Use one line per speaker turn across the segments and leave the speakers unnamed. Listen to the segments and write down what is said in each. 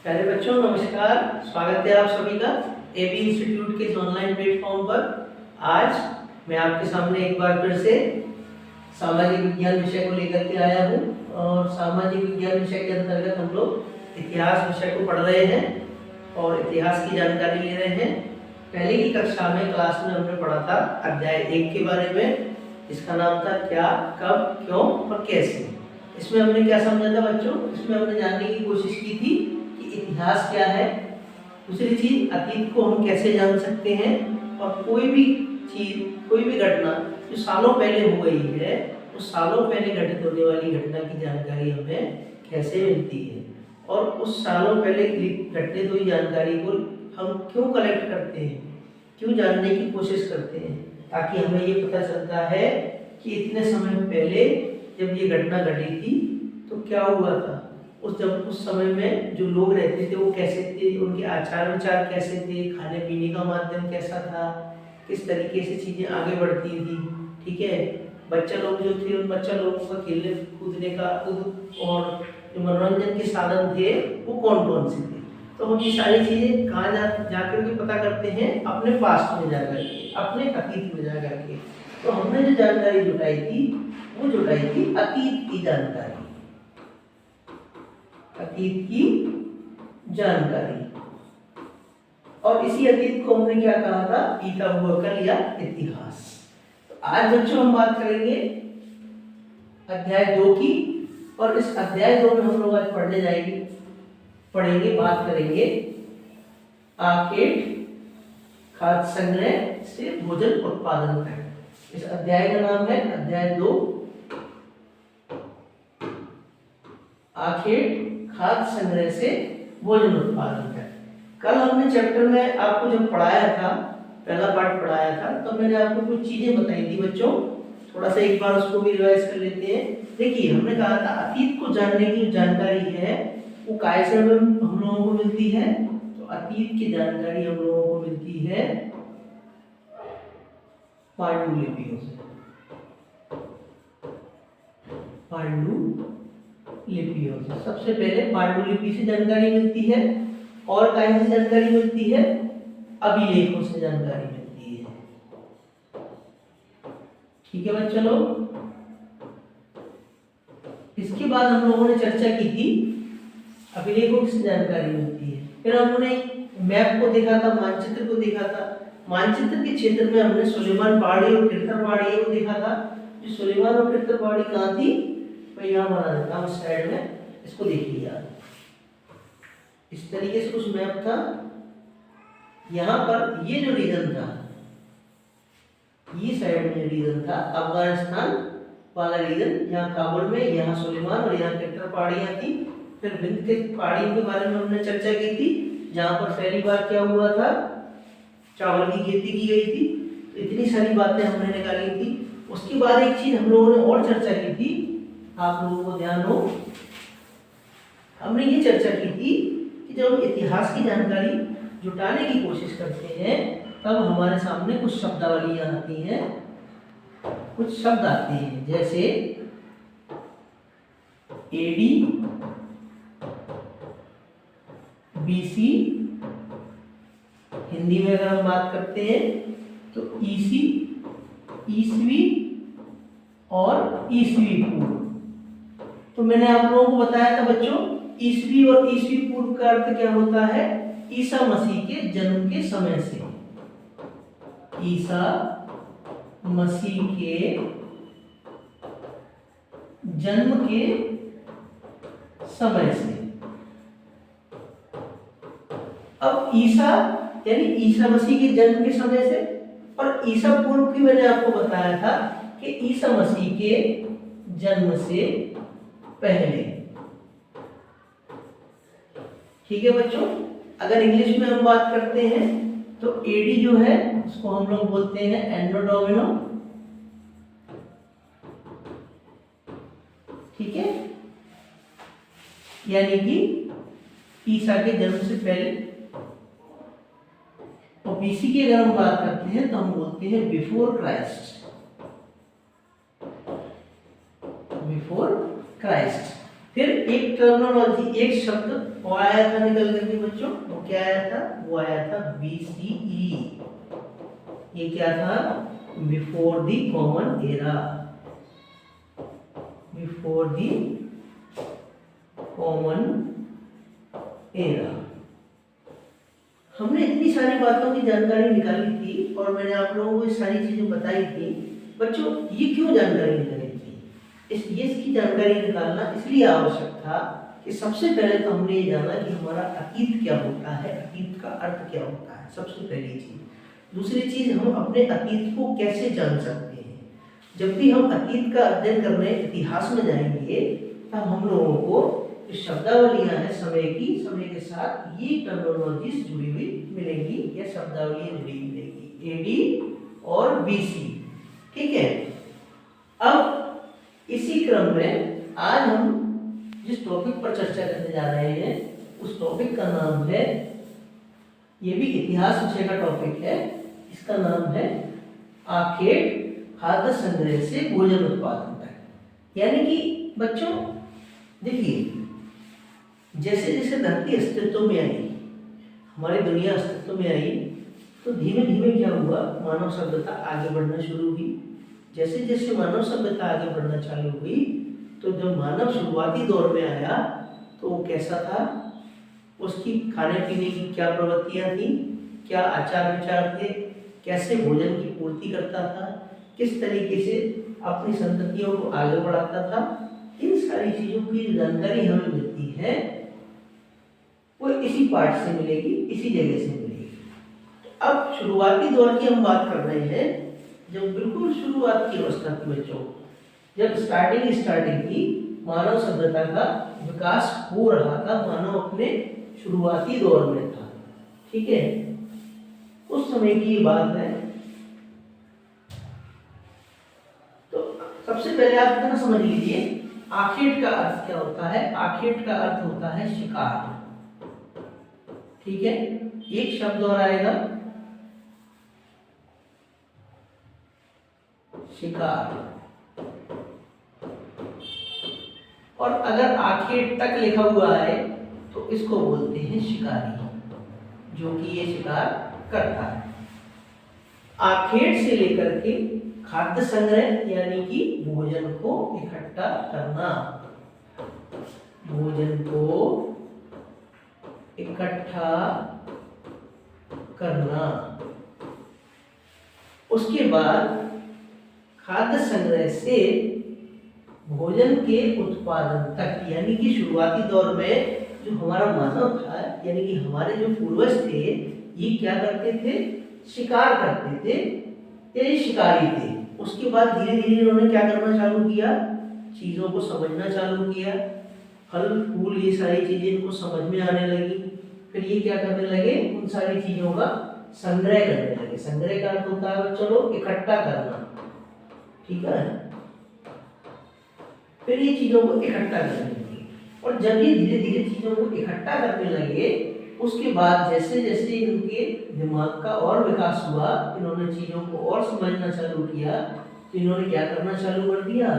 प्यारे बच्चों नमस्कार। स्वागत है आप सभी का एबी इंस्टीट्यूट के इस ऑनलाइन प्लेटफॉर्म पर। आज मैं आपके सामने एक बार फिर से सामाजिक विज्ञान विषय को लेकर के आया हूँ और सामाजिक विज्ञान विषय के अंतर्गत हम लोग इतिहास विषय को पढ़ रहे हैं और इतिहास की जानकारी ले रहे हैं। पहले की कक्षा में क्लास में हमने पढ़ा था अध्याय 1 के बारे में, इसका नाम था क्या, कब, क्यों और कैसे। इसमें हमने क्या समझा था बच्चों? इसमें हमने जानने की कोशिश की थी कि इतिहास क्या है, दूसरी चीज अतीत को हम कैसे जान सकते हैं, और कोई भी चीज, कोई भी घटना जो सालों पहले हो गई है, उस सालों पहले घटित होने वाली घटना की जानकारी हमें कैसे मिलती है, और उस सालों पहले घटित हुई जानकारी को हम क्यों कलेक्ट करते हैं, क्यों जानने की कोशिश करते हैं, ताकि हमें ये पता चलता है कि इतने समय पहले जब ये घटना घटी थी तो क्या हुआ था, उस समय में जो लोग रहते थे वो कैसे थे, उनके आचार विचार कैसे थे, खाने पीने का माध्यम कैसा था, किस तरीके से चीज़ें आगे बढ़ती थी। ठीक है, बच्चा लोग जो थे उन बच्चा लोगों का खेलने कूदने का और जो मनोरंजन के साधन थे वो कौन कौन से थे। तो हम ये सारी चीज़ें कहाँ जाकर के पता करते हैं? अपने पास्ट में जाकर के, अपने अतीत में जाकर के। तो हमने जो जानकारी जुटाई थी वो जुटाई थी अतीत की जानकारी, अतीत की जानकारी। और इसी अतीत को हमने क्या कहा था? बीता हुआ कल या इतिहास। तो आज बच्चों हम बात करेंगे अध्याय 2 की, और इस अध्याय 2 में हम लोग आज पढ़ेंगे, बात करेंगे आखेट खाद्य संग्रह से भोजन उत्पादन तक। इस अध्याय का नाम है अध्याय 2, आखेट खाद्य संग्रह से भोजन उत्पादन तक। कल हमने चैप्टर में आपको जब पढ़ाया था, पहला पार्ट पढ़ाया था, तो मैंने आपको कुछ चीजें बताई थी बच्चों। थोड़ा सा एक बार उसको भी रिवाइज कर लेते हैं। देखिए, हमने कहा था अतीत को जानने की जो जानकारी है वो काय से हम लोगों को मिलती है? तो अतीत की जानकारी हम लोगों को मिलती है पांडुलिपियों से। पांडुलिपियों से सबसे पहले पांडुलिपि से जानकारी मिलती है, और काय से जानकारी मिलती है? अभिलेखों से जानकारी मिलती है। ठीक है बच्चों लोग, इसके बाद हम लोगों ने चर्चा की थी अभिलेखों से जानकारी मिलती है। फिर हमने मैप को देखा था, मानचित्र को देखा था। मानचित्र के क्षेत्र में हमने सुलेमान पहाड़ी और किरतल पहाड़ी को देखा था। जो सुलेमान और किरतल पहाड़ी कहाँ थी? मैं यहाँ बना देता हूँ साइड में, इसको देखिए यार। इस तरीके से कुछ मैप था। यहाँ पर ये जो रीजन था, ये साइड में जो रीजन था अफगानिस्तान वाला रीजन, यहाँ काबुल में, यहाँ सुलेमान और यहाँ किरतल पहाड़ियाँ थी। फिर विंध्य के पहाड़ियों के बारे में हमने चर्चा की थी, जहाँ पर पहली बार क्या हुआ था? चावल की खेती की गई थी। तो इतनी सारी बातें हमने निकाली थी। उसके बाद एक चीज हम लोगों ने और चर्चा की थी, आप लोगों को ध्यान हो, हमने ये चर्चा की थी कि जब हम इतिहास की जानकारी जुटाने की कोशिश करते हैं तब हमारे सामने कुछ शब्दावलियां आती हैं, कुछ शब्द आते हैं, जैसे एडी, बीसी, हिंदी में अगर हम बात करते हैं तो ईसी, ईसवी और ईसवी पूर्व। तो मैंने आप लोगों को बताया था बच्चों, ईसवी और ईसवी पूर्व का अर्थ क्या होता है? ईसा मसीह के जन्म के समय से। ईसा मसीह के जन्म के समय से। अब ईसा यानी ईसा मसीह के जन्म के समय से, और ईसा पूर्व की मैंने आपको बताया था कि ईसा मसीह के जन्म से पहले। ठीक है बच्चों, अगर इंग्लिश में हम बात करते हैं तो एडी जो है उसको हम लोग बोलते हैं एनो डोमिनो। ठीक है, यानी कि ईसा के जन्म से पहले। और बीसी की अगर हम बात करते हैं तो हम बोलते हैं बिफोर क्राइस्ट, बिफोर क्राइस्ट। फिर एक टर्मिनोलॉजी, एक शब्द और आया था निकल करके बच्चों, वो क्या आया था? वो आया था BCE। ये क्या था? Before the common era, before the common era. हमने इतनी सारी बातों की जानकारी निकाली थी और मैंने आप लोगों को ये सारी चीजें बताई थी। बच्चों ये क्यों जानकारी निकाली थी? इसकी जानकारी निकालना इसलिए आवश्यक था कि सबसे पहले तो हमने ये जाना कि हमारा अतीत क्या होता है, अतीत का अर्थ क्या होता है, सबसे पहली चीज। दूसरी चीज, हम अपने अतीत को कैसे जान सकते हैं। जब भी हम अतीत का अध्ययन करने इतिहास में जाएंगे तब हम लोगों को जो शब्दावलियां हैं समय की, समय के साथ ये टर्मिनोलॉजीज जुड़ी हुई मिलेंगी या शब्दावलियां जुड़ी मिलेंगी, AD और BC। ठीक है। अब इसी क्रम में आज हम जिस टॉपिक पर चर्चा करने जा रहे हैं उस टॉपिक का नाम है, ये भी इतिहास विषय का टॉपिक है, इसका नाम है आखेट खाद्य संग्रह से भोजन उत्पादन तक। यानी कि बच्चों देखिए, जैसे जैसे धरती अस्तित्व में आई, हमारी दुनिया अस्तित्व में आई, तो धीमे धीमे क्या हुआ, मानव सभ्यता आगे बढ़ना शुरू हुई। जैसे जैसे मानव सभ्यता आगे बढ़ना चालू हुई तो जब मानव शुरुआती दौर में आया तो वो कैसा था, उसकी खाने पीने की क्या प्रवृत्तियां थी, क्या आचार विचार थे, कैसे भोजन की पूर्ति करता था, किस तरीके से अपनी संततियों को आगे बढ़ाता था, इन सारी चीजों की जानकारी हमें मिलती है वो इसी पाठ से मिलेगी, इसी जगह से मिलेगी। अब शुरुआती दौर की हम बात कर रहे हैं, जब बिल्कुल शुरुआत की अवस्था थी बच्चों, जब स्टार्टिंग की मानव सभ्यता का विकास हो रहा था, मानव अपने शुरुआती दौर में था। ठीक है, उस समय की ये बात है। तो सबसे पहले आप इतना समझ लीजिए, आखेट का अर्थ क्या होता है। आखेट का अर्थ होता है शिकार। ठीक है, एक शब्द और आएगा, शिकार। और अगर आखेट तक लिखा हुआ है तो इसको बोलते हैं शिकारी, जो कि ये शिकार करता है। आखेट से लेकर के खाद्य संग्रह यानी कि भोजन को इकट्ठा करना, भोजन को इकट्ठा करना, उसके बाद खाद्य संग्रह से भोजन के उत्पादन तक, यानी कि शुरुआती दौर में जो हमारा मानव था, यानी कि हमारे जो पूर्वज थे, ये क्या करते थे, शिकार करते थे, ये शिकारी थे। उसके बाद धीरे धीरे इन्होंने क्या करना चालू किया, चीजों को समझना चालू किया, फल फूल ये सारी चीजें इनको समझ में आने लगी। फिर ये क्या करने लगे, उन सारी चीजों का संग्रह करने लगे। संग्रह का अर्थ होता है चलो इकट्ठा करना, ठीक है। फिर ये चीजों को इकट्ठा करने लगे, और जब ये धीरे धीरे चीजों को इकट्ठा करने लगे, उसके बाद जैसे जैसे इनके दिमाग का और विकास हुआ, इन्होंने चीजों को और समझना चालू किया, तो इन्होंने क्या करना चालू कर दिया,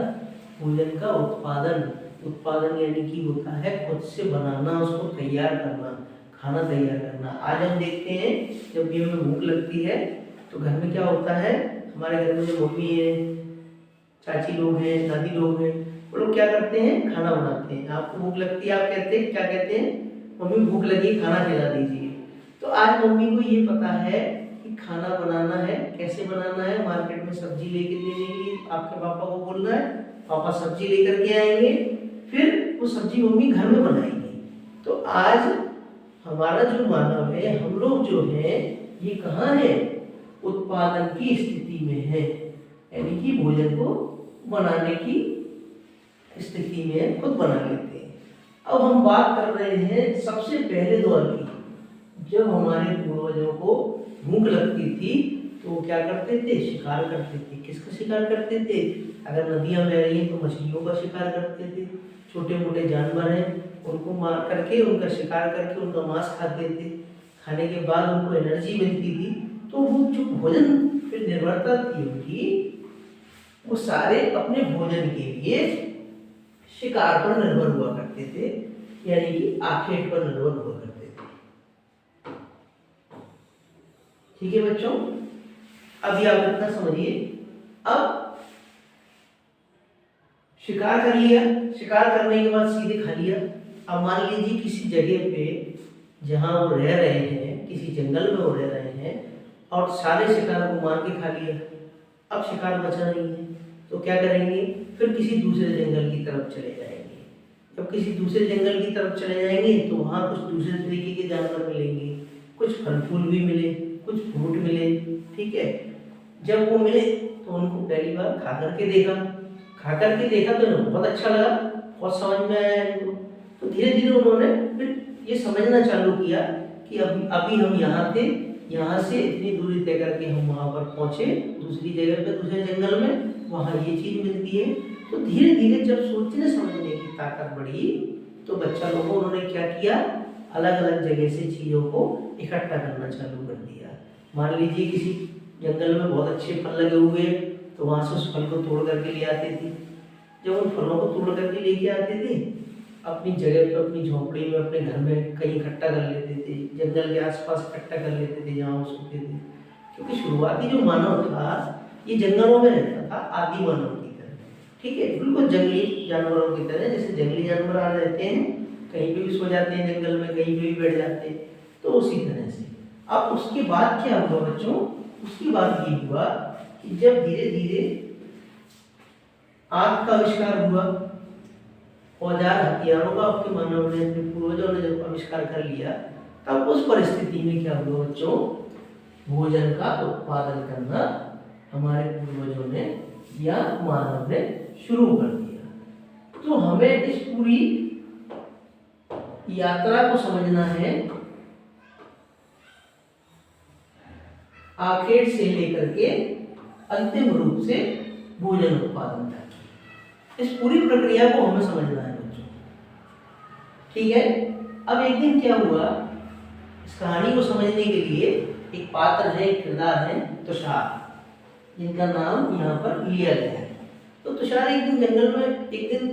भोजन का उत्पादन। उत्पादन यानी कि होता है खुद से बनाना, उसको तैयार करना, खाना तैयार करना। आज हम देखते हैं जब भी हमें भूख लगती है तो घर में क्या होता है, हमारे घर में जो मम्मी है, चाची लोग हैं, दादी लोग हैं, वो लोग क्या करते हैं, खाना बनाते हैं। आपको भूख लगती है, आप कहते हैं क्या कहते हैं, मम्मी भूख लगी खाना खिला दीजिए। तो आज मम्मी को ये पता है कि खाना बनाना है, कैसे बनाना है, मार्केट में सब्जी लेके देने के लिए आपके पापा को बोलना है, पापा सब्जी लेकर के आएंगे, फिर वो सब्जी मम्मी घर में बनाएंगी। तो आज हमारा जो मानव है, हम लोग जो है, ये कहाँ है, उत्पादन की स्थिति में है, यानी कि भोजन को बनाने की स्थिति में खुद बना लेते हैं। अब हम बात कर रहे हैं सबसे पहले दौर की, जब हमारे पूर्वजों को भूख लगती थी तो वो क्या करते थे, शिकार करते थे। किसका शिकार करते थे, अगर नदियां बह रही हैं तो मछलियों का शिकार करते थे, छोटे मोटे जानवर हैं उनको मार करके, उनका शिकार करके उनका मांस खाते थे। खाने के बाद उनको एनर्जी मिलती थी, तो वो जो भोजन फिर निर्भरता थी उनकी, वो सारे अपने भोजन के लिए शिकार पर निर्भर हुआ करते करते थे, यानी कि आखेट पर निर्भर हुआ करते थे। ठीक है बच्चों, अभी आप इतना समझिए। अब शिकार कर लिया, शिकार करने के बाद सीधे खा लिया। अब मान लीजिए किसी जगह पे जहां वो रह रहे हैं, किसी जंगल में वो रह रहे हैं और सारे शिकार को मार के खा लिया। अब शिकार बचा नहीं है तो क्या करेंगे, फिर किसी दूसरे जंगल की तरफ चले जाएंगे। जब किसी दूसरे जंगल की तरफ चले जाएंगे तो वहाँ कुछ दूसरे तरीके के जानवर मिलेंगे, कुछ फल फूल भी मिले, कुछ फ्रूट मिले। ठीक है, जब वो मिले तो उनको पहली बार खा करके देखा, तो इन्हें बहुत अच्छा लगा, बहुत समझ में आया इनको। तो धीरे धीरे उन्होंने फिर ये समझना चालू किया कि अभी हम यहाँ थे, यहाँ से इतनी दूरी तय करके हम वहाँ पर पहुँचे दूसरी जगह पे, दूसरे जंगल में, वहाँ ये चीज़ मिलती है। तो धीरे धीरे जब सोचने समझने की ताकत बढ़ी तो बच्चा लोगों उन्होंने क्या किया, अलग अलग जगह से चीज़ों को इकट्ठा करना चालू कर दिया। मान लीजिए किसी जंगल में बहुत अच्छे फल लगे हुए तो वहाँ से उस फल को तोड़ करके ले आते थे। जब उन फलों को तोड़ करके लेके आते थे अपनी जगह पे, अपनी झोपड़ी में, अपने घर में कहीं इकट्ठा कर लेते थे, जंगल के आसपास इकट्ठा कर लेते थे जहाँ वो सोते थे। क्योंकि शुरुआती जो मानव था ये जंगलों में रहता था, आदि मानव की तरह। ठीक है, बिल्कुल जंगली जानवरों की तरह, जैसे जंगली जानवर आ रहते हैं कहीं पे भी सो जाते हैं जंगल में, कहीं पे भी बैठ जाते हैं, तो उसी तरह से। अब उसके बाद क्या हुआ बच्चों, उसके बाद ये हुआ कि जब धीरे धीरे आग का आविष्कार हुआ, औजार हथियारों का आपके मानव ने, अपने पूर्वजों ने जब आविष्कार कर लिया, तब उस परिस्थिति में क्या हुआ बच्चों, भोजन का उत्पादन करना हमारे पूर्वजों ने या मानव ने शुरू कर दिया। तो हमें इस पूरी यात्रा को समझना है, आखेट से लेकर के अंतिम रूप से भोजन उत्पादन तक, इस पूरी प्रक्रिया को हमें समझना है बच्चों। ठीक है, अब एक दिन क्या हुआ, इस कहानी को समझने के लिए एक पात्र है, एक किरदार है तुषार, जिनका नाम यहाँ पर लिया गया है। तो तुषार एक दिन जंगल में, एक दिन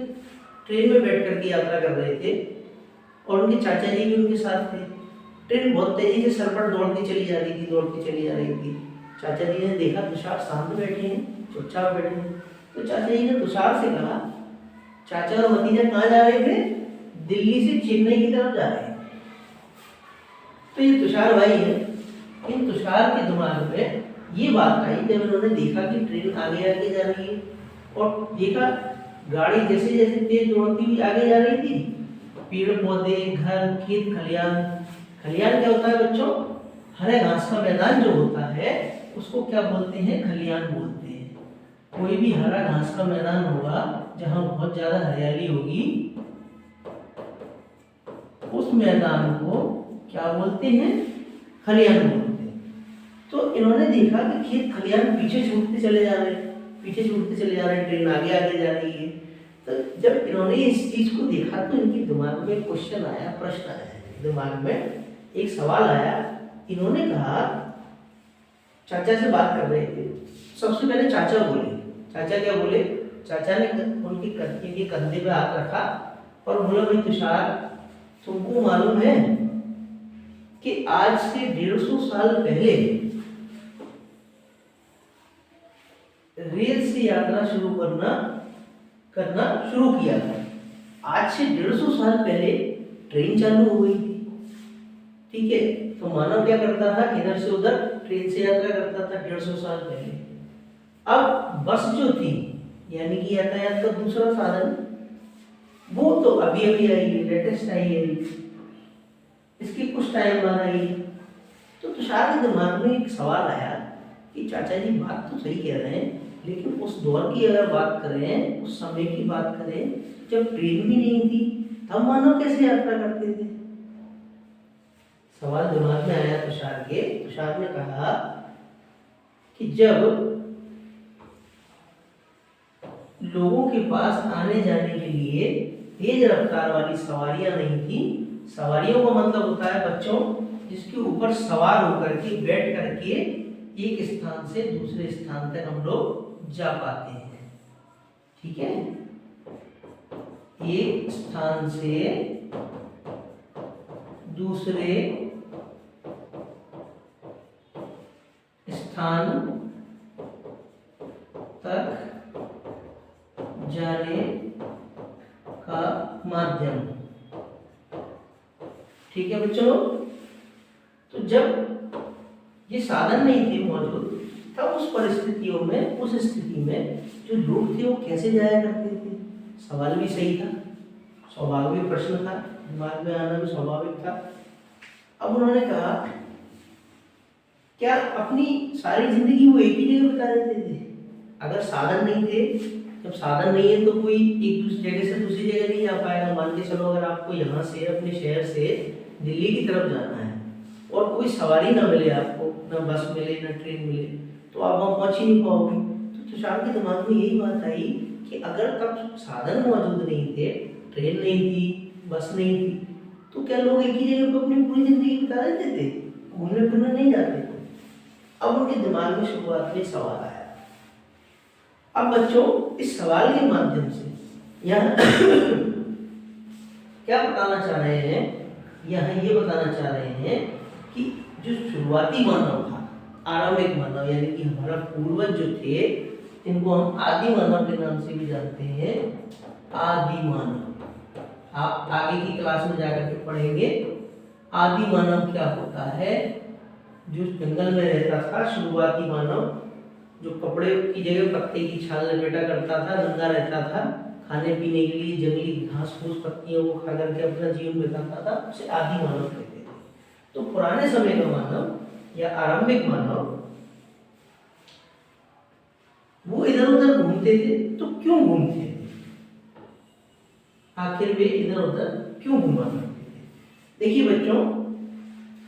ट्रेन में बैठ करके यात्रा कर रहे थे और उनके चाचा जी भी उनके साथ थे। ट्रेन बहुत तेजी से सर पर दौड़ती चली जा रही थी। चाचा जी ने देखा तुषार शांत बैठे हैं, चुपचाप बैठे हैं, तो चाचा जी ने तुषार से कहा, चाचा और भतीजा कहाँ जा रहे थे, दिल्ली से चेन्नई की तरफ जा रहे हैं। तो ये तुषार भाई है, इन तुषार के दिमाग में ये बात आई जब उन्होंने देखा कि ट्रेन आगे आगे जा रही है और देखा गाड़ी जैसे जैसे तेज दौड़ती हुई आगे जा रही थी, पेड़ पौधे, घर, खेत खलियान क्या होता है बच्चों, हरे घास का मैदान जो होता है उसको क्या बोलते हैं, खलियान बोलते हैं। कोई भी हरा घास का मैदान होगा जहां बहुत ज्यादा हरियाली होगी, उस मैदान को क्या बोलते हैं, खलियान बोलते हैं। तो इन्होंने देखा कि खेत खलियान पीछे छूटते चले जा रहे हैं, ट्रेन आगे आगे जा रही है। तो जब इन्होंने इस चीज को देखा तो इनके दिमाग में क्वेश्चन आया, प्रश्न आया, दिमाग में एक सवाल आया। इन्होंने कहा, चाचा से बात कर रहे थे, सबसे पहले चाचा बोले। चाचा क्या बोले, चाचा ने उनके कंधे पे हाथ रखा और बोला, भाई तुषार, तुमको मालूम है कि आज से 150 साल पहले रेल से यात्रा शुरू करना शुरू किया था। आज से 150 साल पहले ट्रेन चालू हो गई थी। ठीक है, तो मानव क्या करता था, इधर से उधर ट्रेन से यात्रा करता था 150 साल पहले। अब बस जो थी, यानी कि यातायात का दूसरा साधन, वो तो अभी अभी आई है, लेटेस्ट आई है, इसके कुछ टाइम बाद आई है। तो तुषार के दिमाग में एक सवाल आया कि चाचा जी बात तो सही कह रहे हैं, लेकिन उस दौर की अगर बात करें, उस समय की बात करें जब ट्रेन भी नहीं थी, तब मानव कैसे यात्रा करते थे। सवाल दिमाग में आया तुषार ने कहा कि जब लोगों के पास आने जाने के लिए तेज रफ्तार वाली सवारियां नहीं थी, सवारियों का मतलब होता है बच्चों जिसके ऊपर सवार होकर के, बैठ करके एक स्थान से दूसरे स्थान तक हम लोग जा पाते हैं। ठीक है, एक स्थान से दूसरे स्थान तक जाने का माध्यम। ठीक है बच्चों, तो जब ये साधन नहीं थे मौजूद तब उस परिस्थितियों में, उस स्थिति में जो लोग थे वो कैसे जाया करते थे। सवाल भी सही था, स्वाभाविक प्रश्न था, दिमाग में आना भी स्वाभाविक था। अब उन्होंने कहा क्या अपनी सारी जिंदगी वो एक ही जगह बिता देते थे? अगर साधन नहीं थे, जब साधन नहीं है तो कोई एक दूसरी जगह से दूसरी जगह नहीं जा पाएगा। मान के चलो अगर आपको यहाँ से अपने शहर से दिल्ली की तरफ जाना है और कोई सवारी ना मिले आपको, ना बस मिले ना ट्रेन मिले, तो आप वहाँ पहुँच ही नहीं पाओगे। तो तुषार के दिमाग में यही बात आई कि अगर तब साधन मौजूद नहीं थे, ट्रेन नहीं थी, बस नहीं थी, तो क्या लोग एक ही जगह पर अपनी पूरी जिंदगी बिता देते थे, घूमने फिरने नहीं जाते थे? अब उनके दिमाग में शुरुआत में सवाल आया। अब बच्चों इस सवाल के माध्यम से यहाँ क्या बताना चाह रहे हैं, यहाँ ये बताना चाह रहे हैं कि जो शुरुआती मानव था, आरंभिक मानव, यानी कि हमारा पूर्वज जो थे, इनको हम आदि मानव के नाम से भी जानते हैं। आदि मानव आप आगे की क्लास में जाकर के पढ़ेंगे। आदि मानव क्या होता है? जो जंगल में रहता था, शुरुआती मानव, जो कपड़े की जगह पत्ते की छाल लपेटा करता था, नंगा रहता था, खाने पीने के लिए जंगली घास फूस पत्तियों को खा करके अपना जीवन बिताता था, उसे आदि मानव कहते थे। तो पुराने समय का मानव या आरंभिक मानव वो इधर उधर घूमते थे। तो क्यों घूमते थे? आखिर वे इधर उधर क्यों घूमा करते थे? देखिए बच्चों,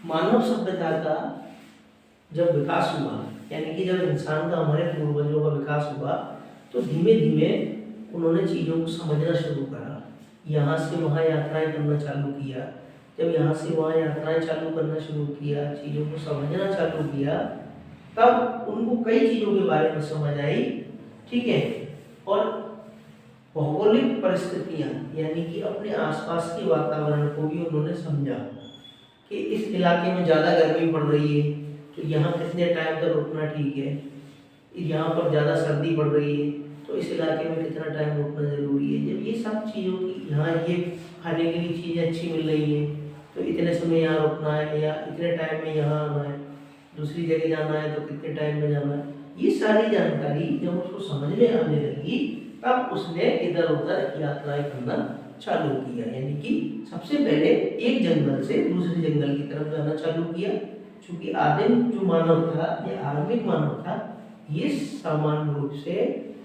मानव सभ्यता का जब विकास हुआ, यानी कि जब इंसान का, हमारे पूर्वजों का विकास हुआ, तो धीमे धीमे उन्होंने चीज़ों को समझना शुरू करा। यहाँ से वहाँ यात्राएं करना चालू किया। जब यहाँ से वहाँ यात्राएं चालू करना शुरू किया, चीज़ों को समझना चालू किया, तब उनको कई चीज़ों के बारे में समझ आई। ठीक है, और भौगोलिक परिस्थितियाँ, यानी कि अपने आसपास के वातावरण को भी उन्होंने समझा कि इस इलाके में ज़्यादा गर्मी पड़ रही है तो यहाँ कितने टाइम तक रुकना ठीक है, यहाँ पर ज़्यादा सर्दी पड़ रही है तो इस इलाके में कितना टाइम रुकना ज़रूरी है। जब ये सब चीज़ों की, यहाँ ये खाने के लिए चीज़ें अच्छी मिल रही हैं तो इतने समय यहाँ रुकना है, या इतने टाइम में यहाँ आना है, दूसरी जगह जाना है तो कितने टाइम में जाना है, ये सारी जानकारी जब उसको समझ में आने लगी, तब उसने इधर उधर यात्राएं करना चालू किया। यानी कि सबसे पहले एक जंगल से दूसरे जंगल की तरफ जाना चालू किया। चूंकि आदिम जो मानव था या आरंभिक मानव था, ये सामान्य रूप से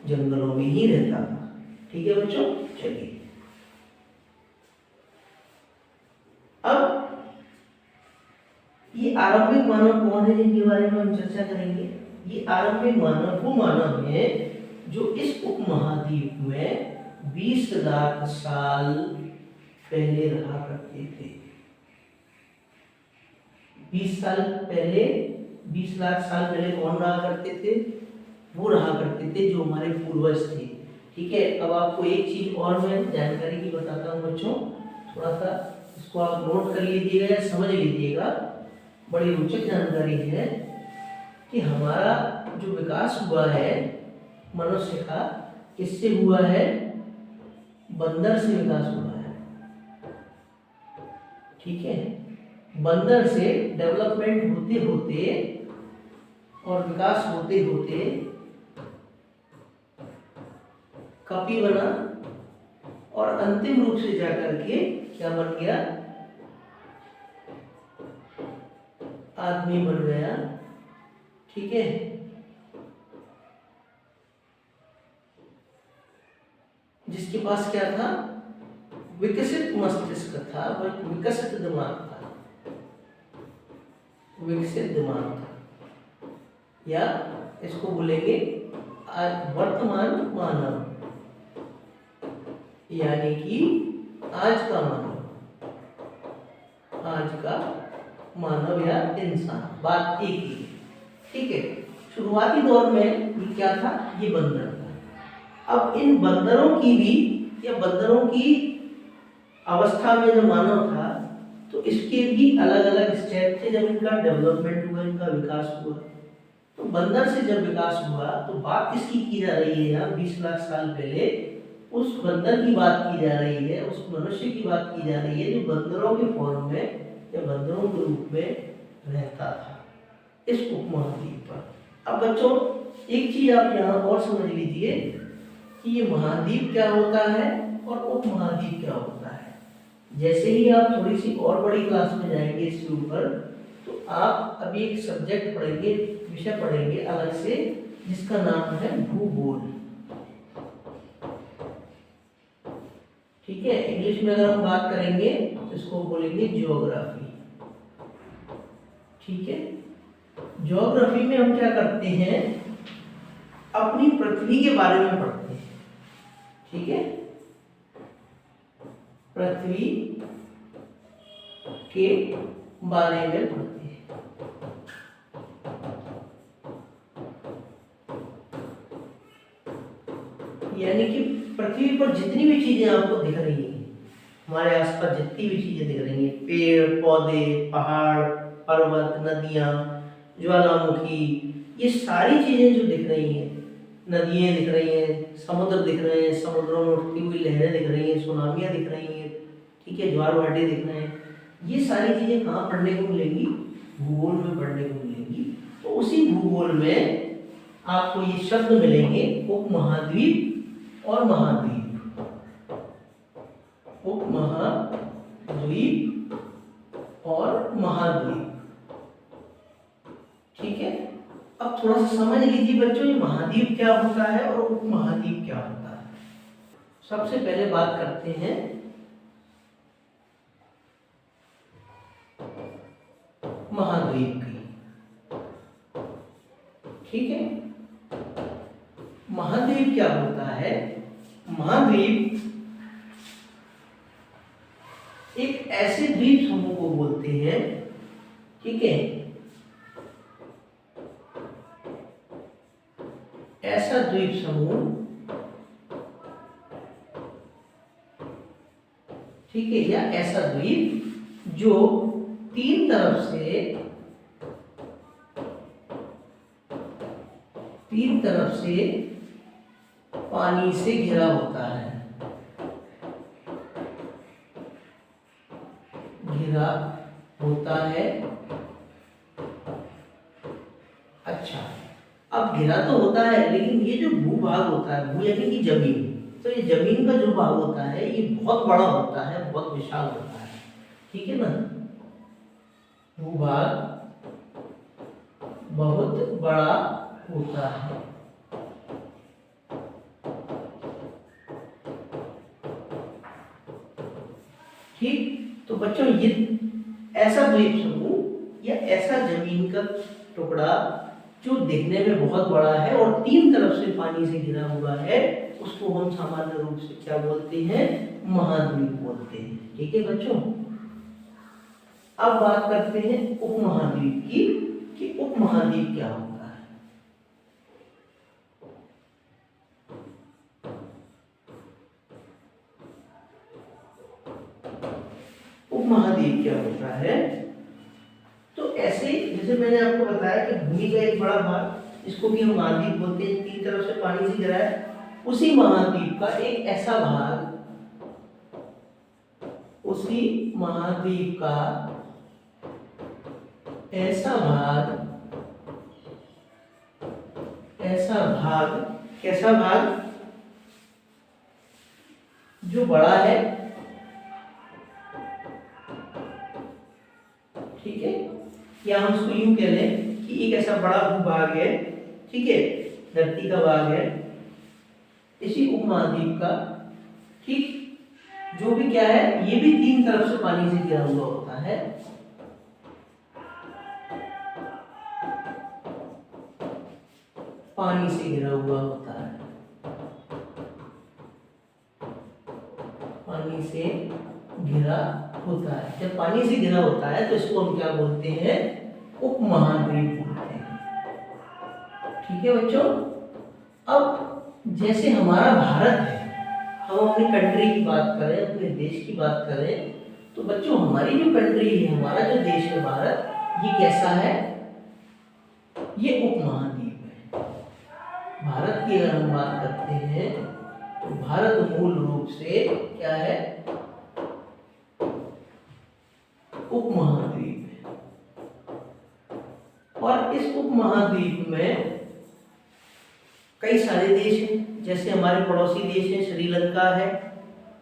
जंगलों में ही रहता था। ठीक है बच्चों, चलिए अब ये आरंभिक मानव कौन है जिनके बारे में हम चर्चा करेंगे। ये आरंभिक मानव वो मानव है जो इस उपमहाद्वीप में 20 लाख साल पहले रहा करते थे। 20 साल पहले, 20 लाख साल पहले कौन रहा करते थे? वो रहा करते थे जो हमारे पूर्वज थे। ठीक है, अब आपको एक चीज और मैं जानकारी की बताता हूँ बच्चों, थोड़ा सा इसको आप नोट कर लीजिएगा या समझ लीजिएगा, बड़ी रोचक जानकारी है कि हमारा जो विकास हुआ है मनुष्य का, किससे हुआ है? बंदर से विकास हुआ है। ठीक है, बंदर से डेवलपमेंट होते होते और विकास होते होते कपी बना, और अंतिम रूप से जाकर के क्या बन गया? आदमी बन गया। ठीक है, जिसके पास क्या था? विकसित मस्तिष्क था, विकसित दिमाग था, विकसित दिमाग था, या इसको बोलेंगे वर्तमान मानव, यानी कि आज का मानव, आज का मानव या इंसान, बात एक ही। ठीक है, शुरुआती दौर में ये क्या था? ये बंदर था। अब इन बंदरों की भी या बंदरों की अवस्था में जो मानव था, तो इसके भी अलग अलग स्टेप थे जब इनका डेवलपमेंट हुआ, इनका विकास हुआ। तो बंदर से जब विकास हुआ तो बात किसकी की जा रही है यहाँ? 20 लाख साल पहले उस बंदर की बात की जा रही है, उस मनुष्य की बात की जा रही है जो बंदरों के फॉर्म में या बंदरों के रूप में रहता था इस उपमहाद्वीप पर। अब बच्चों एक चीज आप यहाँ और समझ लीजिए कि ये महाद्वीप क्या होता है और उपमहाद्वीप क्या होता है। जैसे ही आप थोड़ी सी और बड़ी क्लास में जाएंगे इसके ऊपर, तो आप अभी एक सब्जेक्ट पढ़ेंगे, विषय पढ़ेंगे अलग से, जिसका नाम है भूगोल। ठीक है, इंग्लिश में अगर हम बात करेंगे तो इसको बोलेंगे ज्योग्राफी। ठीक है, ज्योग्राफी में हम क्या करते हैं? अपनी पृथ्वी के बारे में पढ़ते हैं। ठीक है, पृथ्वी के बारे में पढ़ते हैं। यानी कि पृथ्वी पर जितनी भी चीजें आपको दिख रही हैं, हमारे आसपास जितनी भी चीजें दिख रही हैं, पेड़ पौधे, पहाड़, पर्वत, नदियां, ज्वालामुखी, ये सारी चीजें जो दिख रही हैं, नदियां दिख रही हैं, समुद्र दिख रहे हैं, समुद्रों में उठती हुई लहरें दिख रही हैं, सुनामियां दिख रही हैं, ठीक है, ज्वार भाटे दिख रहे हैं, ये सारी चीजें कहाँ पढ़ने को मिलेंगी? भूगोल में पढ़ने को मिलेंगी। तो उसी भूगोल में आपको ये शब्द मिलेंगे, उपमहाद्वीप और महाद्वीप। उपमहाद्वीप और महाद्वीप। ठीक है, अब थोड़ा सा समझ लीजिए बच्चों, ये महाद्वीप क्या होता है और उपमहाद्वीप क्या होता है। सबसे पहले बात करते हैं महाद्वीप की। ठीक है, महाद्वीप क्या होता है? महाद्वीप एक ऐसे द्वीप समूह को बोलते हैं, ठीक है, ऐसा द्वीप समूह, ठीक है, या ऐसा द्वीप जो तीन तरफ से पानी से घिरा होता है, घिरा होता है। अच्छा, अब घिरा तो होता है, लेकिन ये जो भूभाग होता है, भू यानी कि जमीन, तो ये जमीन का जो भाग होता है ये बहुत बड़ा होता है, बहुत विशाल होता है। ठीक है ना, भूभाग बहुत बड़ा होता है। ठीक, तो बच्चों ये ऐसा द्वीप समूह या ऐसा जमीन का टुकड़ा जो दिखने में बहुत बड़ा है और तीन तरफ से पानी से घिरा हुआ है, उसको हम सामान्य रूप से क्या बोलते हैं? महाद्वीप बोलते हैं। ठीक है बच्चों, अब बात करते हैं उपमहाद्वीप की कि उपमहाद्वीप क्या होता है। उपमहाद्वीप क्या होता है? तो ऐसे जैसे मैंने आपको बताया कि भूमि का एक बड़ा भाग, इसको भी हम महाद्वीप बोलते हैं, तीन तरफ से पानी से घिरा है, उसी महाद्वीप का एक ऐसा भाग, उसी महाद्वीप का ऐसा भाग, कैसा भाग? जो बड़ा है, ठीक है, या हम उसको यूं कह लें कि एक ऐसा बड़ा भूभाग है, ठीक है, धरती का भाग है इसी उपमहाद्वीप का, ठीक, जो भी क्या है, ये भी तीन तरफ से पानी से घिरा हुआ होता है। पानी से घिरा हुआ होता है, पानी से घिरा होता है। जब पानी से घिरा होता है तो इसको हम क्या बोलते हैं? उपमहाद्वीप बोलते हैं। ठीक है बच्चों, अब जैसे हमारा भारत है, हम अपनी कंट्री की बात करें, अपने देश की बात करें, तो बच्चों हमारी जो कंट्री है, हमारा जो देश है भारत, ये कैसा है? ये उपमहाद्वीप है। भारत की अगर हम बात करते हैं तो भारत मूल रूप से क्या है? उपमहाद्वीप है। और इस उपमहाद्वीप में कई सारे देश हैं, जैसे हमारे पड़ोसी देश हैं, श्रीलंका है,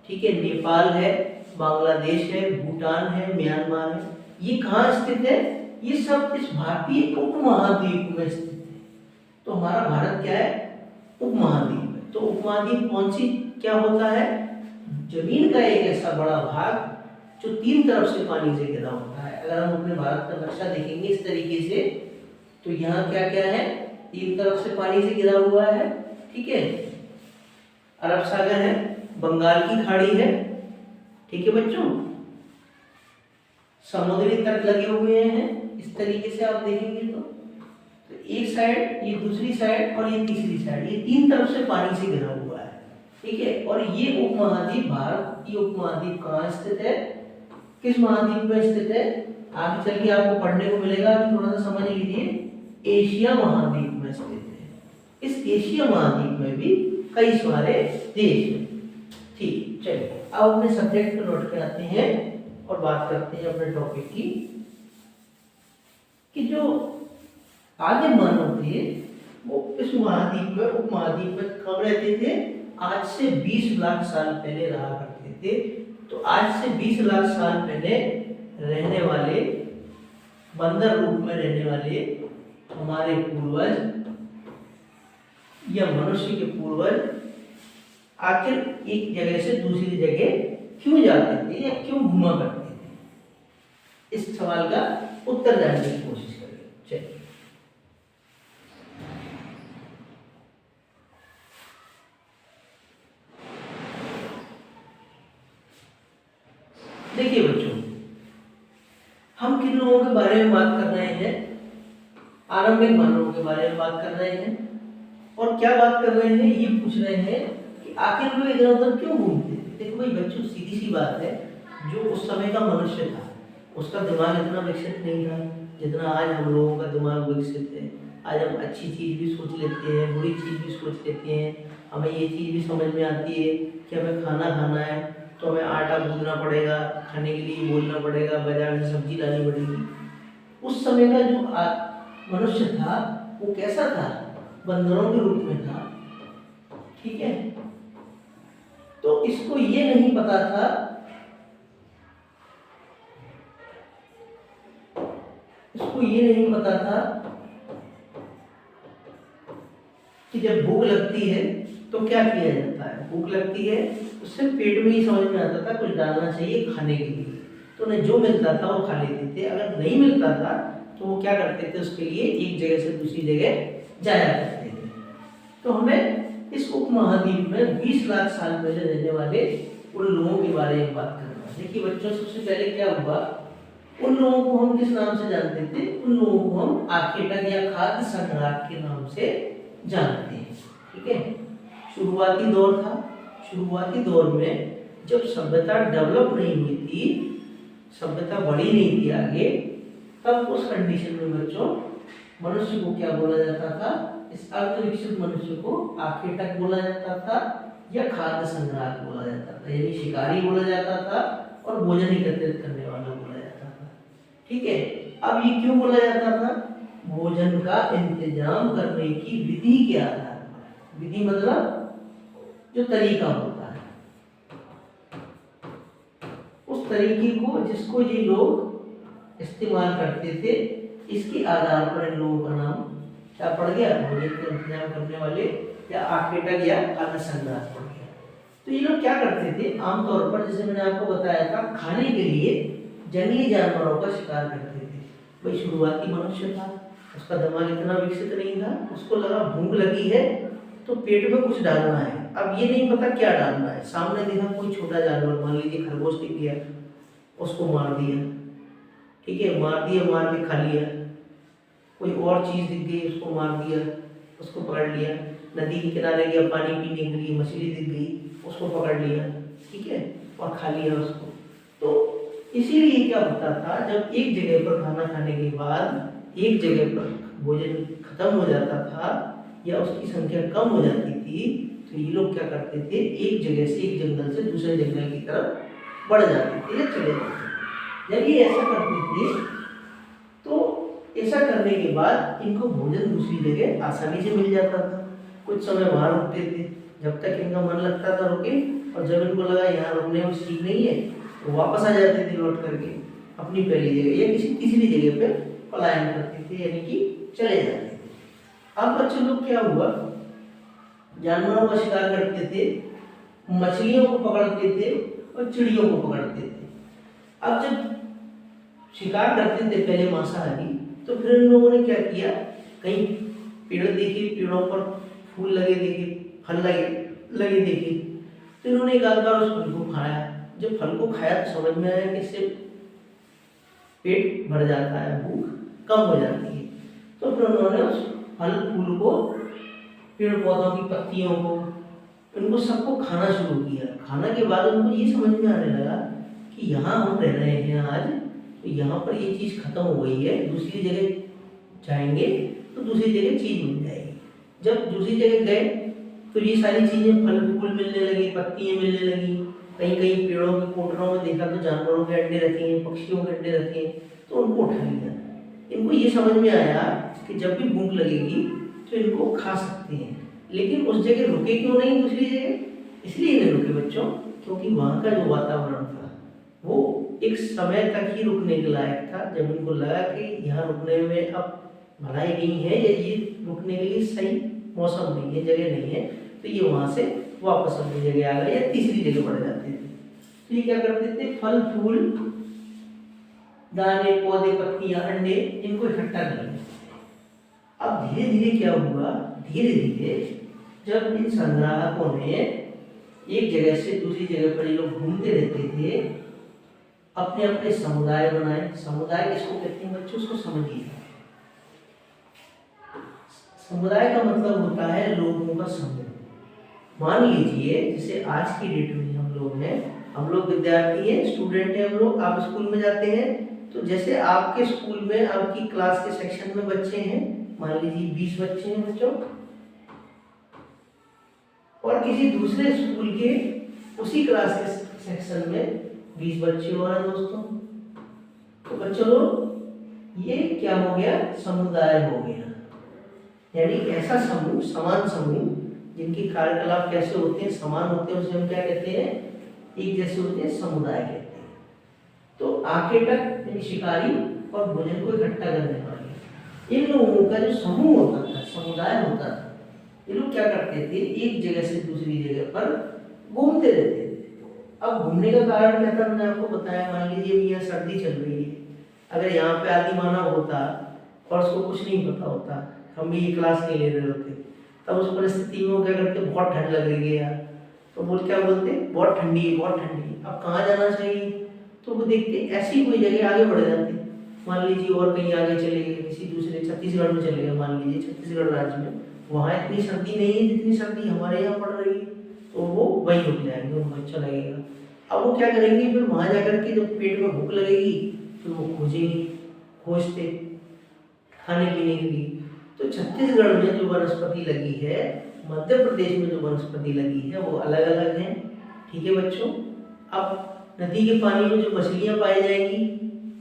ठीक है, नेपाल है, बांग्लादेश है, भूटान है, म्यांमार है। ये कहाँ स्थित है? ये सब इस भारतीय उपमहाद्वीप में स्थित है। तो हमारा भारत क्या है? उपमहाद्वीप है। तो उपमहाद्वीप कौन सी क्या होता है? जमीन का एक ऐसा बड़ा भाग जो तीन तरफ से पानी से घिरा होता है। अगर हम अपने भारत का नक्शा देखेंगे इस तरीके से, तो यहाँ क्या क्या है? तीन तरफ से पानी से घिरा हुआ है, ठीक है। अरब सागर है, बंगाल की खाड़ी है, ठीक है बच्चों, समुद्री तट लगे हुए हैं। इस तरीके से आप देखेंगे तो एक साइड, ये दूसरी साइड और ये तीसरी साइड, ये तीन तरफ से पानी से घिरा हुआ है, ठीक है। और ये उपमहाद्वीप, भारत की उपमहाद्वीप कहाँ स्थित है? किस महाद्वीप में स्थित है? आगे चल के आपको पढ़ने को मिलेगा, अभी थोड़ा सा समझ लीजिए। एशिया महाद्वीप में स्थित है। इस एशिया महाद्वीप में भी कई सारे देश हैं, ठीक। चलिए अब अपने सब्जेक्ट को नोट पे आते हैं और बात करते हैं अपने टॉपिक की, कि जो आगे मानव थे वो इस महाद्वीप में, उपमहाद्वीप में कब रहते थे? आज से 20 लाख साल पहले रहा करते थे। तो आज से 20 लाख साल पहले रहने वाले, बंदर रूप में रहने वाले हमारे पूर्वज या मनुष्य के पूर्वज आखिर एक जगह से दूसरी जगह क्यों जाते थे या क्यों घुमा करते थे? इस सवाल का उत्तर जानने की कोशिश करें। चलिए देखिए बच्चों, हम किन लोगों के बारे में बात कर रहे हैं? आरंभिक मानवों के बारे में बात कर रहे हैं। और क्या बात कर रहे हैं? ये पूछ रहे हैं कि आखिर लोग इधर उधर क्यों घूमते थे? देखो भाई बच्चों, सीधी सी बात है, जो उस समय का मनुष्य था उसका दिमाग इतना विकसित नहीं था जितना आज हम लोगों का दिमाग विकसित है। आज हम अच्छी चीज़ भी सोच लेते हैं, बुरी चीज़ भी सोच लेते हैं। हमें ये चीज़ भी समझ में आती है कि हमें खाना खाना है तो हमें आटा गूंदना पड़ेगा, खाने के लिए बोलना पड़ेगा, बाजार से सब्जी लानी पड़ेगी। उस समय का जो मनुष्य था वो कैसा था? बंदरों के रूप में था, ठीक है। तो इसको ये नहीं पता था, इसको ये नहीं पता था कि जब भूख लगती है तो क्या किया जाता है। भूख लगती है उससे पेट में ही समझ में आता था कुछ डालना चाहिए खाने के लिए, तो उन्हें जो मिलता था वो खा लेते थे। अगर नहीं मिलता था तो वो क्या करते थे? उसके लिए एक जगह से दूसरी जगह जाया करते थे। तो हमें इस उपमहाद्वीप में 20 लाख साल पहले रहने वाले उन लोगों के बारे में बात करना है। देखिए बच्चों, सबसे पहले क्या हुआ, उन लोगों को हम किस नाम से जानते थे? उन लोगों को हम आखेटक या खाद्य सम्राट के नाम से जानते हैं, ठीक है। शुरुआती दौर था। शुरुआती दौर में जब सभ्यता डेवलप नहीं हुई थी, सभ्यता बढ़ी नहीं थी आगे, तब उस कंडीशन में बच्चों मनुष्य को क्या बोला जाता था? इस अर्धविकसित मनुष्य को आखेटक बोला जाता था या खाद्य सम्राट बोला जाता था, यानी शिकारी बोला जाता था और भोजन एकत्रित करने वाला बोला जाता था, ठीक है। अब ये क्यों बोला जाता था? भोजन का इंतजाम करने की विधि के आधार पर। विधि मतलब जो तरीका होता है, उस तरीके को जिसको ये लोग इस्तेमाल करते थे, इसके आधार पर इन लोगों का नाम क्या पड़ गया? भोजन का इंतजाम करने वाले या आखेटक या खाद्य सम्राट पड़ गया। तो ये लोग क्या करते थे? आमतौर पर जैसे मैंने आपको बताया था, खाने के लिए जंगली जानवरों का शिकार करते थे। भाई शुरुआती मनुष्य था, उसका दिमाग इतना विकसित नहीं था, उसको लगा भूख लगी है तो पेट में कुछ डालना है। अब ये नहीं पता क्या डालना है, सामने देखा कोई छोटा जानवर, मान लीजिए खरगोश दिख गया, उसको मार दिया, ठीक है, मार दिया, मार के खा लिया। कोई और चीज़ दिख गई, उसको मार दिया, उसको पकड़ लिया। नदी के किनारे गया पानी पीने के लिए, मछली दिख गई, उसको पकड़ लिया, ठीक है, और खा लिया उसको। तो इसीलिए क्या होता था, जब एक जगह पर खाना खाने के बाद एक जगह पर भोजन खत्म हो जाता था या उसकी संख्या कम हो जाती थी, तो ये लोग क्या करते थे, एक जगह से, एक जंगल से दूसरे जंगल की तरफ बढ़ जाते थे या चले जाते थे। जब ये ऐसा करते थे तो ऐसा करने के बाद इनको भोजन दूसरी जगह आसानी से मिल जाता था। कुछ समय वहाँ रुकते थे, जब तक इनका मन लगता था रुके, और जब इनको लगा यहाँ रुकने में ठीक नहीं है तो वापस आ जाते थे लौट करके अपनी पहली जगह या किसी तीसरी जगह पे पलायन करते थे, यानी कि चले जाते थे। अब बच्चों लोग क्या हुआ, जानवरों का शिकार करते थे, मछलियों को पकड़ते थे और चिड़ियों को पकड़ते थे। अब जब शिकार करते थे पहले मांसाहारी, तो फिर इन लोगों ने क्या किया, कहीं पेड़ देखे, पेड़ों पर फूल लगे देखे, फल लगे देखे, तो इन्होंने एक आध बार उस फल को खाया। जब फल को खाया तो समझ में आया कि इससे पेट भर जाता है, भूख कम हो जाती है। तो फिर उन्होंने उस फल फूल को, पेड़ पौधों की पत्तियों को, इनको सबको खाना शुरू किया। खाने के बाद उनको ये समझ में आने लगा कि यहाँ हम रह रहे हैं आज, तो यहाँ पर ये चीज़ खत्म हो गई है, दूसरी जगह जाएंगे तो दूसरी जगह चीज़ मिल जाएगी। जब दूसरी जगह गए तो ये सारी चीज़ें, फल फूल मिलने लगी, पत्तियाँ मिलने लगी, कहीं कहीं पेड़ों के कोटरों में देखा तो जानवरों के अंडे रखे हैं, पक्षियों के अंडे रखे हैं, तो उनको उठा लिया। इनको ये समझ में आया कि जब भी भूख लगेगी तो इनको खा सकते हैं, लेकिन उस जगह रुके क्यों नहीं दूसरी जगह? इसलिए नहीं रुके बच्चों, क्योंकि वहाँ का जो वातावरण था वो एक समय तक ही रुकने के लायक था। जब इनको लगा कि यहाँ रुकने में अब भलाई नहीं है या ये रुकने के लिए सही मौसम नहीं है, जगह नहीं है, तो ये वहाँ से वापस अपनी जगह आ गए या तीसरी जगह बढ़ जाते थे। तो ये क्या करते थे, फल फूल, दाने, पौधे, पत्तियां, अंडे, इनको इकट्ठा कर लेते थे। अब धीरे धीरे क्या हुआ, धीरे धीरे जब इन संग्राहकों ने एक जगह से दूसरी जगह पर ये लोग घूमते रहते थे, अपने अपने समुदाय बनाए। समुदाय किसको कहते हैं बच्चों, उसको समझिए। समुदाय का मतलब होता है लोगों का समूह। मान लीजिए जैसे आज की डेट में हम लोग हैं, हम लोग विद्यार्थी हैं, स्टूडेंट हैं हम लोग, आप स्कूल में जाते हैं, तो जैसे आपके स्कूल में आपकी क्लास के सेक्शन में बच्चे हैं, मान लीजिए 20 बच्चे हैं बच्चों, और किसी दूसरे स्कूल के उसी क्लास के सेक्शन में 20 बच्चे और हैं दोस्तों, तो बच्चों लोग ये क्या हो गया, समुदाय हो गया। यानी ऐसा समूह, समान समूह, जिनकी कार्यकलाप कैसे होते हैं, समान होते हैं, उसे हम क्या कहते हैं, एक जैसे होते हैं, समुदाय कहते हैं। तो आखिर तक यानी शिकारी और भोजन को इकट्ठा करने वाले इन लोगों का जो समूह होता था, समुदाय होता था, ये लोग क्या करते थे, एक जगह से दूसरी जगह पर घूमते रहते थे। अब घूमने का कारण क्या था, मैंने आपको बताया। मान लीजिए यहाँ सर्दी चल रही है, अगर यहाँ पे आदि मानव होता और उसको कुछ नहीं पता होता, हम भी ये क्लास नहीं ले रहे होते, तब उस परिस्थिति में वो क्या करते, बहुत ठंड लग रही है यार, तो वो क्या बोलते, बहुत ठंडी है, बहुत ठंडी है, अब कहाँ जाना चाहिए, तो वो देखते ऐसी कोई जगह आगे बढ़ जाते। मान लीजिए और कहीं आगे चले गए, किसी दूसरे छत्तीसगढ़ में चले गए, मान लीजिए छत्तीसगढ़ राज्य में, वहाँ इतनी सर्दी नहीं है जितनी सर्दी हमारे यहाँ पड़ रही है, तो वो वहीं रुक जाएंगे, उनको अच्छा लगेगा। अब वो क्या करेंगे, फिर वहाँ जाकर के जब पेट में भूख लगेगी तो वो खोजते खाने पीने के लिए। तो छत्तीसगढ़ में जो वनस्पति लगी है, मध्य प्रदेश में जो वनस्पति लगी है, वो अलग अलग है, ठीक है बच्चों। अब नदी के पानी में जो मछलियाँ पाई जाएंगी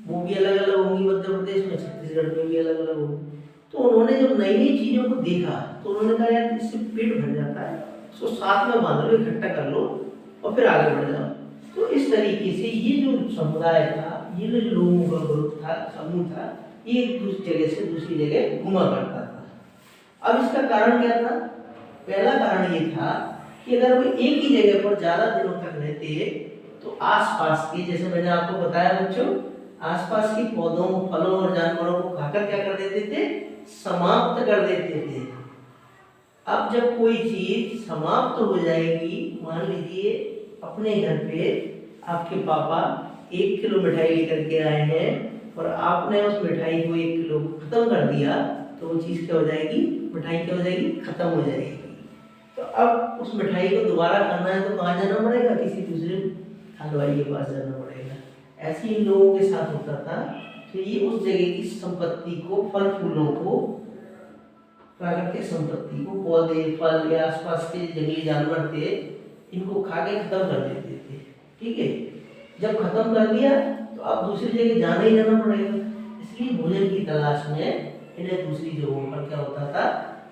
वो भी अलग अलग होंगी, मध्य प्रदेश में, छत्तीसगढ़ में भी अलग अलग होंगी। तो उन्होंने जब नई नई चीज़ों को देखा तो उन्होंने कहा यार इससे पेट भर जाता है, उसको साथ में बांध लो, इकट्ठा कर लो और फिर आगे बढ़ जाओ। तो इस तरीके से ये जो समुदाय था, ये जो लोगों का ग्रुप था, समूह था, ये एक दूसरी जगह से दूसरी जगह घुमा करता था। अब इसका कारण क्या था, पहला कारण ये था कि अगर वो एक ही जगह पर ज़्यादा दिनों तक रहते तो आसपास की, जैसे मैंने आपको बताया बच्चों, आसपास के पौधों, फलों और जानवरों को खाकर क्या कर देते थे, समाप्त कर देते थे। अब जब कोई चीज समाप्त हो जाएगी, मान लीजिए अपने घर पे आपके पापा 1 किलो मिठाई लेकर के आए हैं और आपने उस मिठाई को 1 किलो खत्म कर दिया, तो वो चीज़ क्या हो जाएगी, मिठाई क्या हो जाएगी, खत्म हो जाएगी। तो तो अब उस मिठाई को दोबारा खाना है तो कहाँ जाना पड़ेगा, किसी दूसरे हलवाई के पास जाना पड़ेगा। ऐसे ही इन लोगों के साथ होता था। तो ये उस जगह की संपत्ति को, फल फूलों को, प्राकृतिक संपत्ति को, पौधे फल या आसपास के जंगली जानवर थे, इनको खा के खत्म कर देते थे। ठीक है, जब खत्म कर दिया तो अब दूसरी जगह जाना ही जाना पड़ेगा, इसलिए भोजन की तलाश में इन्हें दूसरी जगहों पर क्या होता था,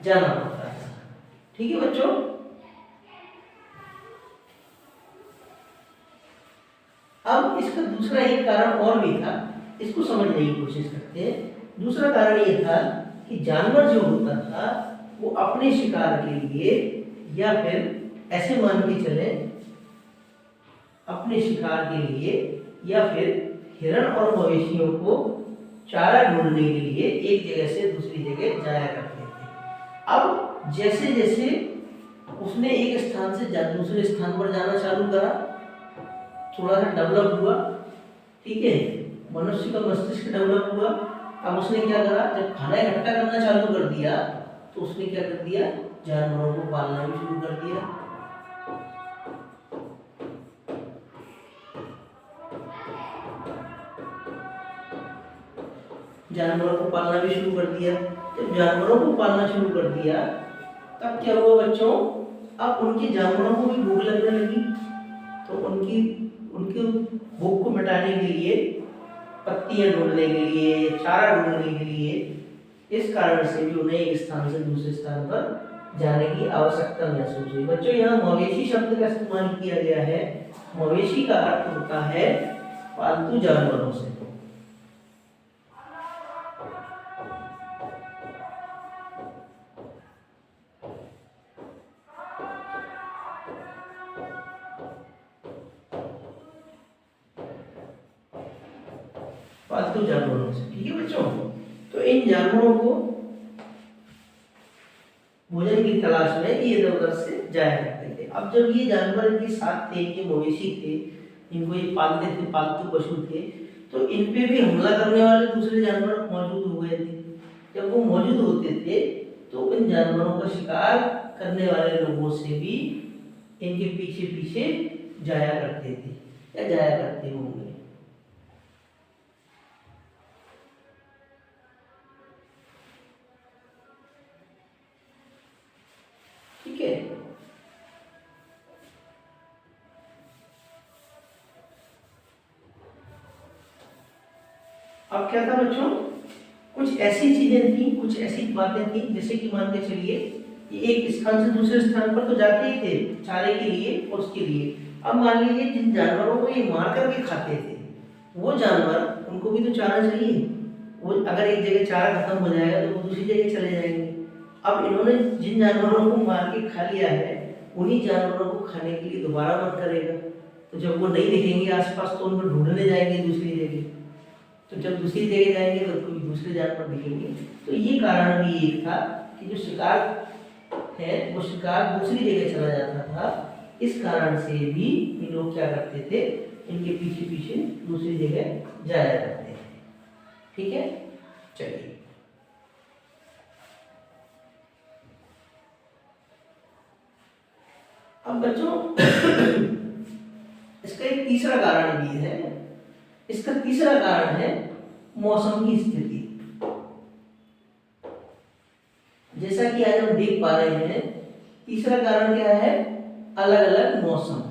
जाना पड़ता था। ठीक है बच्चों, अब इसका दूसरा एक कारण और भी था, इसको समझने की कोशिश करते हैं। दूसरा कारण ये था कि जानवर जो होता था वो अपने शिकार के लिए, या फिर ऐसे मान के चले, अपने शिकार के लिए या फिर हिरण और मवेशियों को चारा ढूंढने के लिए एक जगह से दूसरी जगह जाया करते थे। अब जैसे जैसे उसने एक स्थान से दूसरे स्थान पर जाना चालू करा, थोड़ा सा डेवलप हुआ, ठीक है, मनुष्य का मस्तिष्क डेवलप हुआ। अब उसने क्या करा, जब खाना इकट्ठा करना चालू कर दिया तो उसने क्या कर दिया, जानवरों को पालना भी शुरू कर दिया। जानवरों को पालना भी शुरू कर दिया। जब जानवरों को पालना शुरू कर दिया तब क्या हुआ बच्चों, अब उनके जानवरों को भी भूख लगने लगी, तो उनकी भूख को मिटाने के लिए, पत्तियां ढूंढने के लिए, चारा ढूंढने के लिए, इस कारण से भी उन्हें एक स्थान से दूसरे स्थान पर जाने की आवश्यकता महसूस हुई। बच्चों यहाँ मवेशी शब्द का इस्तेमाल किया गया है। मवेशी का अर्थ होता है पालतू जानवरों से। पालतू जानवरों से, ठीक है बच्चों। तो इन जानवरों को भोजन की तलाश में ये इधर उधर से जाया करते थे। अब जब ये जानवर इनके साथ थे, इनके मवेशी थे, इनको ये पालते थे, पालतू पशु थे, तो इन पे भी हमला करने वाले दूसरे जानवर मौजूद हो गए थे। जब वो मौजूद होते थे तो इन जानवरों का शिकार करने वाले लोगों से भी इनके पीछे पीछे जाया करते थे या जाया करते होंगे। ठीक है, अब क्या था बच्चों, कुछ ऐसी चीजें थी, कुछ ऐसी बातें थी, जैसे कि मान के चलिए एक स्थान से दूसरे स्थान पर तो जाते ही थे चारे के लिए और उसके लिए। अब मान लीजिए जिन जानवरों को ये मार करके खाते थे वो जानवर, उनको भी तो चारा चाहिए। वो अगर एक जगह चारा खत्म हो जाएगा तो वो दूसरी जगह चले जाएंगे। अब इन्होंने जिन जानवरों को मार के खा लिया है उन्हीं जानवरों को खाने के लिए दोबारा मन करेगा, तो जब वो नहीं दिखेंगे आसपास तो उनको ढूंढने जाएंगे दूसरी जगह। तो जब दूसरी जगह जाएंगे तो कोई दूसरे जानवर दिखेंगे। तो ये कारण भी एक था कि जो शिकार है वो शिकार दूसरी जगह चला जाता था। इस कारण से भी ये लोग क्या करते थे, इनके पीछे पीछे दूसरी जगह जाया करते थे। ठीक है, चलिए अब बच्चों इसका एक तीसरा कारण भी है। इसका तीसरा कारण है मौसम की स्थिति। जैसा कि आज हम देख पा रहे हैं, तीसरा कारण क्या है, अलग अलग मौसम।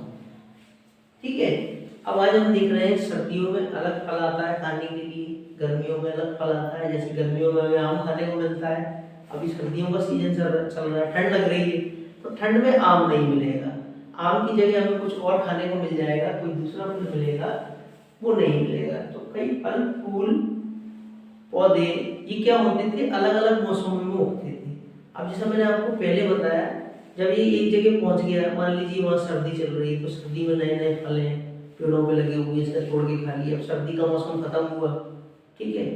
ठीक है, अब आज हम देख रहे हैं सर्दियों में अलग फल आता है खाने के लिए, गर्मियों में अलग फल आता है। जैसे गर्मियों में हमें आम खाने को मिलता है, अभी सर्दियों का सीजन चल रहा है, ठंड लग रही है तो ठंड में आम नहीं मिलेगा, आम की जगह हमें कुछ और खाने को मिल जाएगा, कोई दूसरा फल मिलेगा, वो नहीं मिलेगा। तो कई फल फूल पौधे ये क्या होते थे, अलग अलग मौसमों में उगते थे। अब जैसा मैंने आपको पहले बताया, जब ये एक जगह पहुंच गया, मान लीजिए वहाँ सर्दी चल रही है तो सर्दी में नए नए फल हैं पेड़ों पे लगे हुए, इसका तोड़ के खा लिया। अब सर्दी का मौसम खत्म हुआ, ठीक है,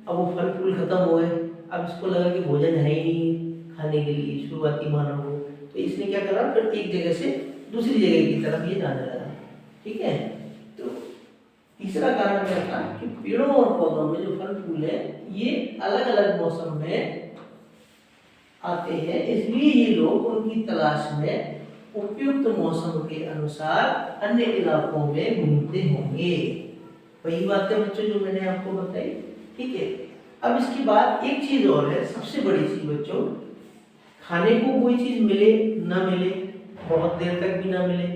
अब वो फल फूल खत्म हो गए, अब इसको लगा कि भोजन है ही नहीं खाने के लिए शुरुआती मानव को, तो इसने क्या करा, फिर एक जगह से दूसरी जगह की तरफ ये जाने लगा। ठीक है, तो तीसरा कारण क्या था कि पेड़ों और पौधों में जो फल फूल है ये अलग अलग मौसम में आते हैं, इसलिए ये लोग उनकी तलाश में उपयुक्त मौसम के अनुसार अन्य इलाकों में घूमते होंगे। वही बातें बच्चों जो मैंने आपको बताई, ठीक है। अब इसके बाद एक चीज और है, सबसे बड़ी चीज बच्चों, खाने को कोई चीज मिले ना मिले, बहुत देर तक भी ना मिले,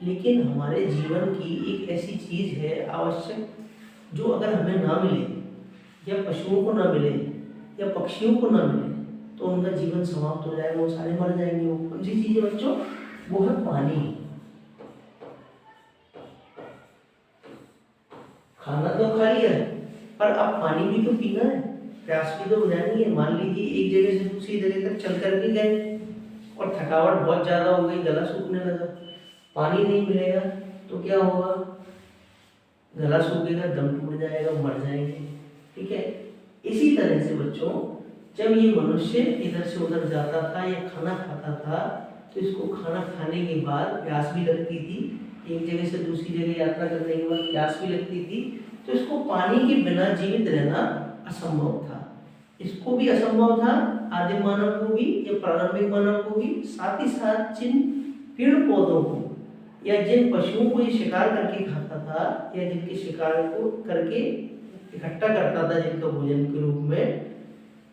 लेकिन हमारे जीवन की एक ऐसी चीज है आवश्यक, जो अगर हमें ना मिले या पशुओं को ना मिले या पक्षियों को ना मिले तो उनका जीवन समाप्त हो जाएगा, वो सारे मर जाएंगे। वो कौन सी चीज है बच्चों? वो है पानी। खाना तो खा लिया है, पर अब पानी भी तो पीना है, प्यास भी तो बुझानी है। मान लीजिए एक जगह से दूसरी जगह तक चल कर के गए और थकावट बहुत ज्यादा हो गई, गला सूखने लगा, पानी नहीं मिलेगा तो क्या होगा? गला सूखेगा, दम टूट जाएगा, मर जाएंगे, ठीक है। इसी तरह से बच्चों, जब ये मनुष्य इधर से उधर जाता था या खाना खाता था तो इसको खाना खाने के बाद प्यास भी लगती थी, एक जगह से दूसरी जगह यात्रा करने के बाद प्यास भी लगती थी, तो इसको पानी के बिना जीवित रहना असंभव था। इसको भी असंभव था, आदिम मानव को भी या प्रारंभिक मानव को भी, साथ ही साथ जिन पेड़ पौधों को या जिन पशुओं को ये शिकार करके खाता था या जिनके शिकार को करके इकट्ठा करता था जिनका भोजन के रूप में,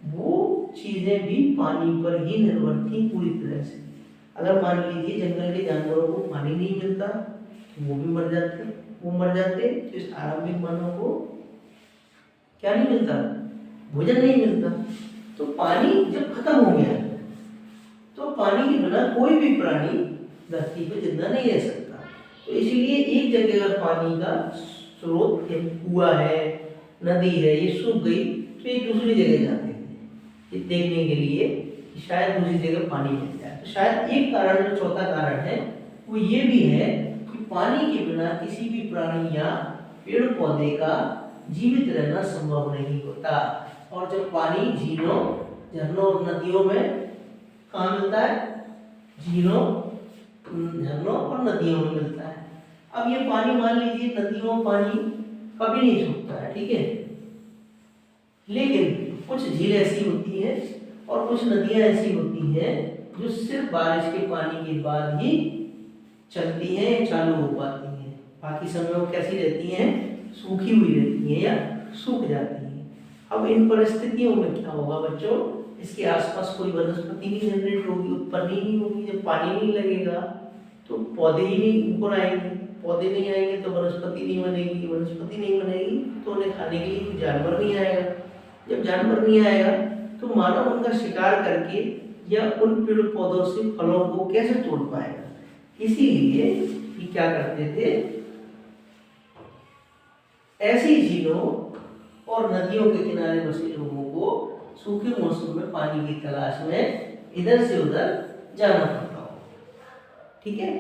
वो चीजें भी पानी पर ही निर्भर थी पूरी तरह से। अगर मान लीजिए जंगल के जानवरों को पानी नहीं मिलता तो वो भी मर जाते, तो इस आरंभिक मानव को क्या नहीं मिलता? भोजन नहीं मिलता। तो पानी जब खत्म हो गया तो पानी के बिना कोई भी प्राणी धरती पर जिंदा नहीं रह सकता। तो इसलिए एक जगह अगर पानी का स्रोत कुआं है, नदी है, ये सूख गई तो एक दूसरी जगह जाते थे देखने के लिए कि शायद दूसरी जगह पानी मिल जाए। तो शायद एक कारण, जो चौथा कारण है, वो ये भी है कि पानी के बिना किसी भी प्राणी या पेड़ पौधे का जीवित रहना संभव नहीं होता। और जब पानी झीलों, झरनों और नदियों में कहाँ मिलता है? झीलों, झरनों और नदियों में मिलता है। अब ये पानी मान लीजिए नदियों पानी कभी नहीं सूखता है, ठीक है, लेकिन कुछ झीलें ऐसी होती हैं और कुछ नदियां ऐसी होती हैं जो सिर्फ बारिश के पानी के बाद ही चलती हैं, चालू हो पाती हैं। बाकी समय वो कैसी रहती हैं? सूखी हुई रहती हैं या सूख जाती हैं। अब इन परिस्थितियों में क्या होगा बच्चों? इसके आसपास कोई वनस्पति नहीं जनरेट होगी, उत्पन्न ही नहीं होगी। जब पानी नहीं लगेगा तो पौधे ही नहीं ऊपर आएंगे, पौधे नहीं आएंगे तो वनस्पति नहीं बनेगी, वनस्पति नहीं बनेगी तो उन्हें खाने के लिए जानवर नहीं आएगा। जब जानवर नहीं आएगा तो मानव उनका शिकार करके या उन पेड़ पौधों से फलों को कैसे तोड़ पाएगा? इसीलिए ये क्या करते थे, ऐसी झीलों और नदियों के किनारे बसे लोगों को सूखे मौसम में पानी की तलाश में इधर से उधर जाना पड़ता हो, ठीक है।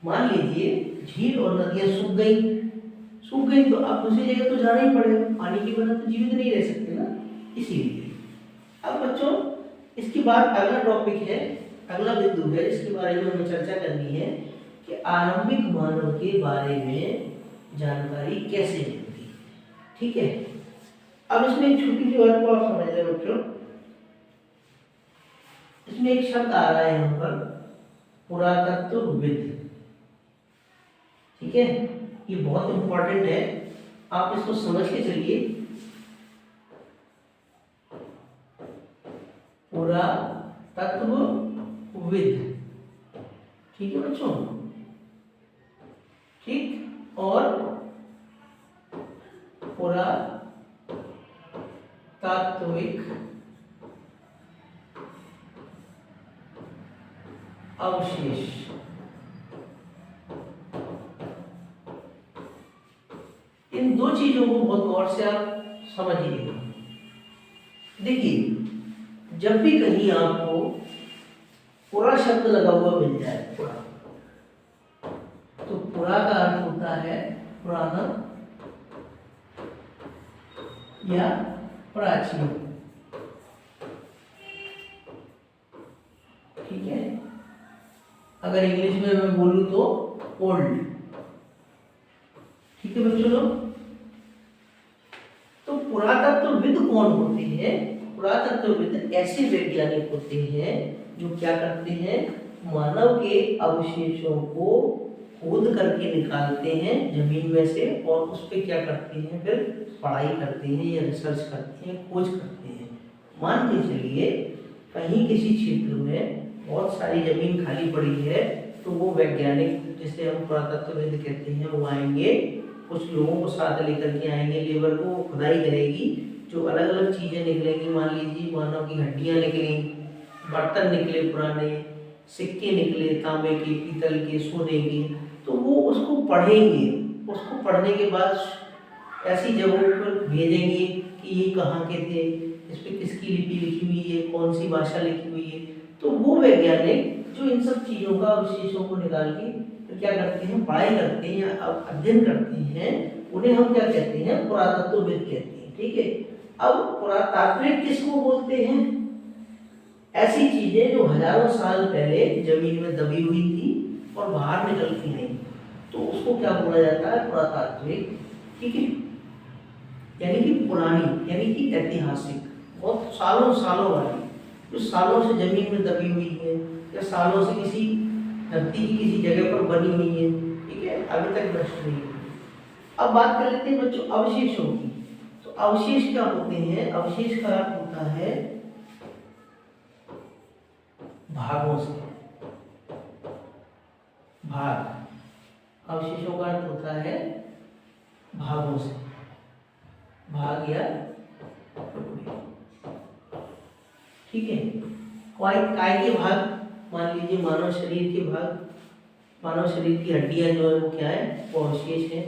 मान लीजिए झील और नदियां सूख गई तो अब दूसरी जगह तो जाना ही पड़ेगा, पानी के बिना तो जीवित नहीं रह सकते ना, इसीलिए। अब बच्चों इसके बाद अगला टॉपिक है, अगला बिंदु है जिसके बारे में हमें चर्चा करनी है कि आरंभिक मानव के बारे में जानकारी कैसे मिलती है, ठीक है। अब इसमें एक छोटी सी बात को आप समझ लें बच्चों, इसमें एक शब्द आ रहा है यहाँ पर, पुरातत्वविद, ठीक है। ये बहुत इंपॉर्टेंट है, आप इसको समझ के चलिए। पुरातत्वविद, ठीक है बच्चों, ठीक। और पुरातात्विक अवशेष, इन दो चीजों को बहुत गौर से आप समझिएगा। देखिए, जब भी कहीं आपको पुरा शब्द लगा हुआ मिल जाए, पुरा, तो पुरा का अर्थ होता है पुराना या प्राचीन, ठीक है। अगर इंग्लिश में मैं बोलूं तो ओल्ड, ठीक है बच्चों लोग। तो पुरातत्वविद कौन होते हैं पुरातत्वविद ऐसे वैज्ञानिक होते हैं जो क्या करते हैं, मानव के अवशेषों को खोद करके निकालते हैं जमीन में से और उस पर क्या करते हैं, फिर पढ़ाई करते हैं या रिसर्च करते हैं, खोज करते हैं। मान के चलिए कहीं किसी क्षेत्र में बहुत सारी जमीन खाली पड़ी है, तो वो वैज्ञानिक जिसे हम पुरातत्वविद कहते हैं वो आएंगे, कुछ लोगों को साथ लेकर के आएंगे, लेबर को खुदाई करेगी, जो अलग अलग चीजें निकलेंगी, मान लीजिए मानव की हड्डियां निकली, बर्तन निकले पुराने, सिक्के निकले तांबे के, पीतल के, सोने के, तो वो उसको पढ़ेंगे। उसको पढ़ने के बाद ऐसी जगहों पर भेजेंगे कि ये कहाँ के थे, इस पर किसकी लिपि लिखी हुई है, कौन सी भाषा लिखी हुई है। तो वो वैज्ञानिक जो इन सब चीज़ों का अवशेषों को निकाल के तो क्या करते हैं, पढ़ाई करते हैं या अध्ययन करते हैं, उन्हें हम क्या कहते हैं, पुरातत्वविद कहते हैं। ठीक है। अब पुरातात्विक किसको बोलते हैं, ऐसी चीजें जो हजारों साल पहले जमीन में दबी हुई थी और बाहर निकलती नहीं, तो उसको क्या बोला जाता है, पुरातात्विक। ठीक है। यानी कि पुरानी, यानी कि ऐतिहासिक, बहुत सालों सालों वाली, जो सालों से जमीन में दबी हुई है या सालों से किसी धरती की किसी जगह पर बनी हुई है। ठीक है, अभी तक नष्ट नहीं हुई। अब बात कर लेते हैं बच्चों अवशेषों की। तो अवशेष क्या होते हैं, अवशेष का अर्थ होता है भागों से, भाग, अवशेषों का अर्थ होता है भागों से, भाग या टुकड़े। ठीक है। काय के भाग, मान लीजिए मानव शरीर के भाग, मानव शरीर की हड्डियां जो है वो क्या है, वो अवशेष है।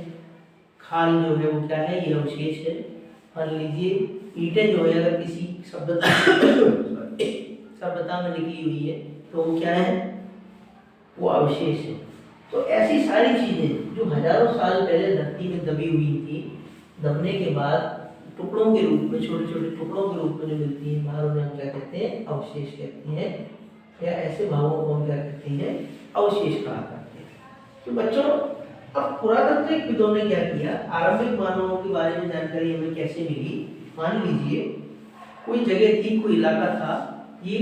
खाल जो है वो क्या है, ये अवशेष है। मान लीजिए ईंटें जो है अगर किसी सभ्यता में निकली हुई है तो वो क्या है, वो अवशेष है। तो ऐसी सारी चीजें जो हजारों साल पहले धरती में दबी हुई थी, दबने के बाद टुकड़ों के रूप में, छोटे छोटे टुकड़ों के रूप में जो मिलती है बाहर, उन्हें हम क्या कहते हैं, अवशेष कहते हैं। या ऐसे भागों को हम क्या कहते हैं, अवशेष कहा करते हैं। तो बच्चों अब पुरातत्वविदों ने क्या किया, आरंभिक मानवों के बारे में जानकारी हमें कैसे मिली। मान लीजिए कोई जगह थी, कोई इलाका था, ये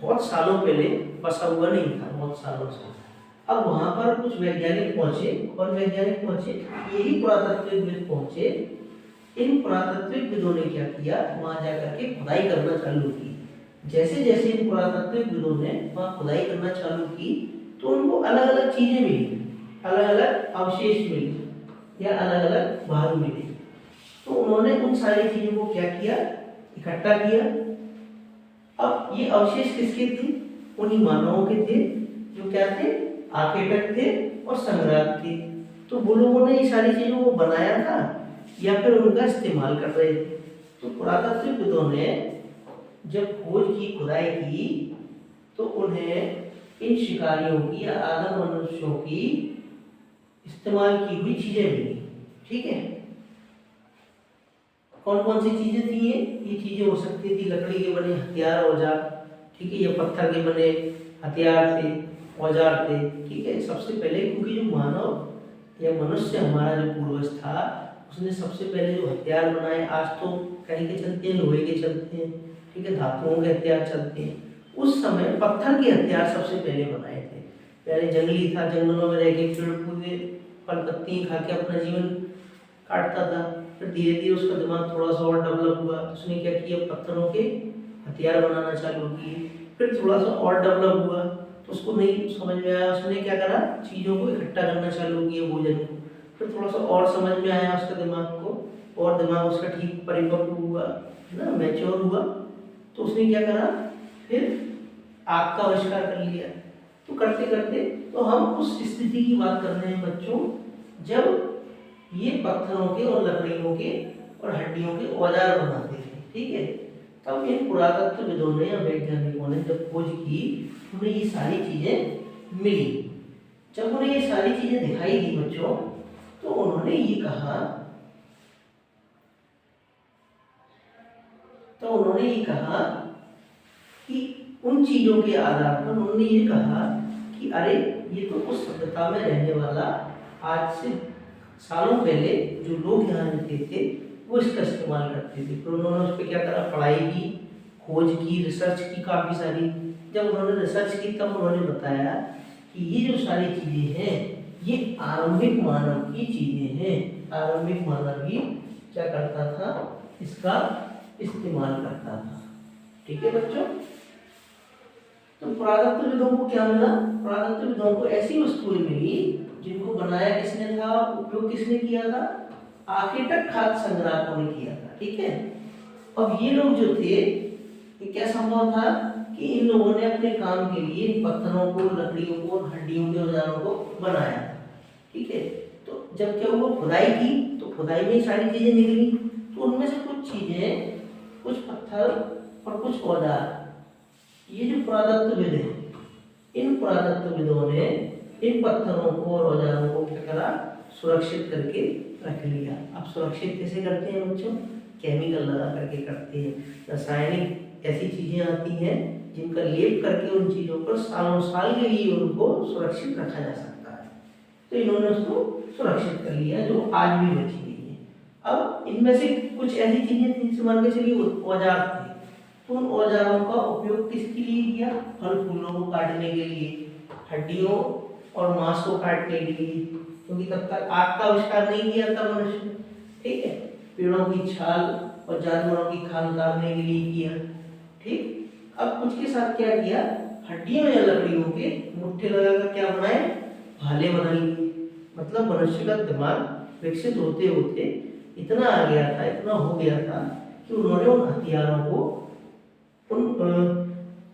बहुत सालों पहले बसा हुआ नहीं था, बहुत सालों से। अब वहां पर कुछ वैज्ञानिक पहुंचे, और वैज्ञानिक पहुंचे, यही पुरातत्वविद पहुंचे। इन पुरातत्वविदों ने क्या किया, वहां जाकर के खुदाई करना चालू की। जैसे जैसे इन पुरातत्वविदों ने वहां खुदाई करना चालू की, तो उनको अलग अलग चीजें मिली, अलग अलग अवशेष मिले या अलग अलग भाग मिले। तो उन्होंने उन सारी चीजों को क्या किया, इकट्ठा किया। अब ये अवशेष किसके थे, उन्हीं मानवों के थे जो क्या थे, आखेटक थे और संग्राहक थे। तो वो लोगों ने ये सारी चीजों को बनाया था या फिर उनका इस्तेमाल कर रहे थे। तो पुरातत्वविदों ने जब खोज की, खुदाई की, तो उन्हें इन शिकारियों की या आदिम मनुष्यों की इस्तेमाल की हुई चीजें मिली। ठीक है। कौन कौन सी चीजें थी ये चीजें हो सकती थी लकड़ी के बने हथियार, औजार। ठीक है, ये पत्थर के बने हथियार थे, औजार थे। ठीक है। सबसे पहले क्योंकि जो मानव या मनुष्य हमारा जो पूर्वज था, उसने सबसे पहले जो हथियार बनाए, आज तो कहीं के चलते हैं, लोहे के चलते हैं, ठीक है, धातुओं के हथियार चलते हैं। उस समय पत्थर के हथियार सबसे पहले बनाए थे। पहले जंगली था, जंगलों में रह के पेड़ पौधे फल पत्ती खा के अपना जीवन काटता था। फिर धीरे धीरे उसका दिमाग थोड़ा सा और डेवलप हुआ, तो उसने क्या किया, पत्थरों के हथियार बनाना चालू किए। फिर थोड़ा सा और डेवलप हुआ, तो उसको नहीं समझ में आया, उसने क्या करा, चीज़ों को इकट्ठा करना चालू किया, भोजन को। फिर थोड़ा सा और समझ में आया उसका दिमाग को, और दिमाग उसका ठीक परिपक्व हुआ, है ना, मैच्योर हुआ, तो उसने क्या करा, फिर आग का आविष्कार कर लिया। तो करते करते तो हम उस स्थिति की बात कर रहे हैं बच्चों, जब ये पत्थरों के और लकड़ियों के और हड्डियों के औजार बनाते थे। ठीक है। तब इन पुरातत्वविदों ने या वैज्ञानिकों ने जब खोज की, उन्हें ये सारी चीजें मिली। जब उन्हें ये सारी चीजें दिखाई दी बच्चों, तो उन्होंने ये कहा, कि उन चीजों के आधार पर उन्होंने ये कहा कि अरे ये तो उस सभ्यता में रहने वाला, आज से सालों पहले जो लोग यहाँ रहते थे वो इसका इस्तेमाल करते थे। तो उन्होंने उस पर क्या करा, पढ़ाई की, खोज की, रिसर्च की काफ़ी सारी। जब उन्होंने रिसर्च की तब उन्होंने बताया कि ये जो सारी चीज़ें हैं ये आरंभिक मानव की चीज़ें हैं। आरंभिक मानव ही क्या करता था, इसका इस्तेमाल करता था। ठीक है बच्चों। तो पुरातत्वविदों को क्या मिला, पुरातत्वविदों को ऐसी वस्तुएं मिली जिनको बनाया किसने था, उपयोग किसने किया था, आखेटक खाद्य संग्राहकों ने किया था। ठीक है। अब ये लोग जो थे, ये क्या संभव था कि इन लोगों ने अपने काम के लिए पत्थरों को, लकड़ियों को, हड्डियों के औजारों को बनाया। ठीक है। तो जब क्या हुआ, खुदाई की, तो खुदाई में सारी चीजें निकली। तो उनमें से कुछ चीजें, कुछ पत्थर और कुछ औजार, ये जो पुरातत्वविद है, इन पुरातत्वविदों ने इन पत्थरों को और औजारों को क्या करा, सुरक्षित करके रख लिया। अब सुरक्षित कैसे करते हैं बच्चों, केमिकल लगा करके करते हैं। रासायनिक ऐसी चीजें आती हैं जिनका लेप करके उन चीजों पर सालों साल के लिए उनको सुरक्षित रखा जा सकता है। तो इन्होंने उसको सुरक्षित कर लिया, जो आज भी बची हुई है। अब इनमें से कुछ ऐसी चीजें थी जिसे मान के चलिए औजार थे, तो उन औजारों का उपयोग किसके लिए किया, फल फूलों को काटने के लिए, हड्डियों और मांस को काटने के लिए, क्योंकि तब तक आग का आविष्कार नहीं किया था मनुष्य। ठीक है। पेड़ों की छाल और जानवरों की खाल उतारने के लिए किया। ठीक। अब कुछ के साथ क्या किया, हड्डियों या लकड़ियों के मुट्ठे लगाकर क्या बनाए, भाले बना लिए। मतलब मनुष्य का दिमाग विकसित होते होते इतना आ गया था, इतना हो गया था कि उन्होंने उन हथियारों को, उन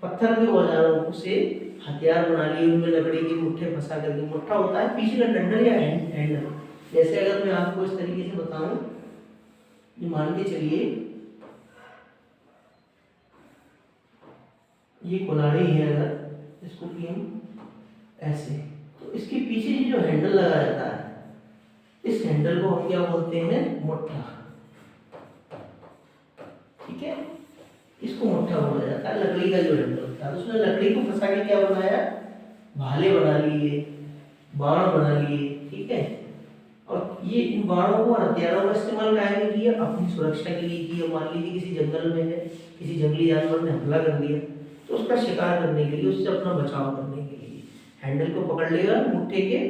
पत्थर के औजारों से हथियार बना लिए। उनमें लकड़ी के मुट्ठे फंसा करके, मुट्ठा होता है पीछे का डंडल या हैंडल। जैसे अगर मैं आपको इस तरीके से बताऊं, मान के चलिए ये कुल्हाड़ी है, अगर इसको कि हम ऐसे, तो इसके पीछे ये जो हैंडल लगा रहता है, इस हैंडल को हम क्या बोलते हैं, मुट्ठा। ठीक है। इसको मुट्ठा बोला जाता है, लकड़ी का जो हैंडल होता है। उसने लकड़ी को फंसा के क्या बनाया, भाले बना लिए, बाण बना लिए। ठीक है। और ये इन बाणों को, हथियारों का इस्तेमाल काहे में किया, अपनी सुरक्षा के लिए किया। मान लीजिए किसी जंगल में है, किसी जंगली जानवर ने हमला कर दिया, तो उसका शिकार करने के लिए, उससे अपना बचाव करने के लिए हैंडल को पकड़ लेगा मुट्ठे के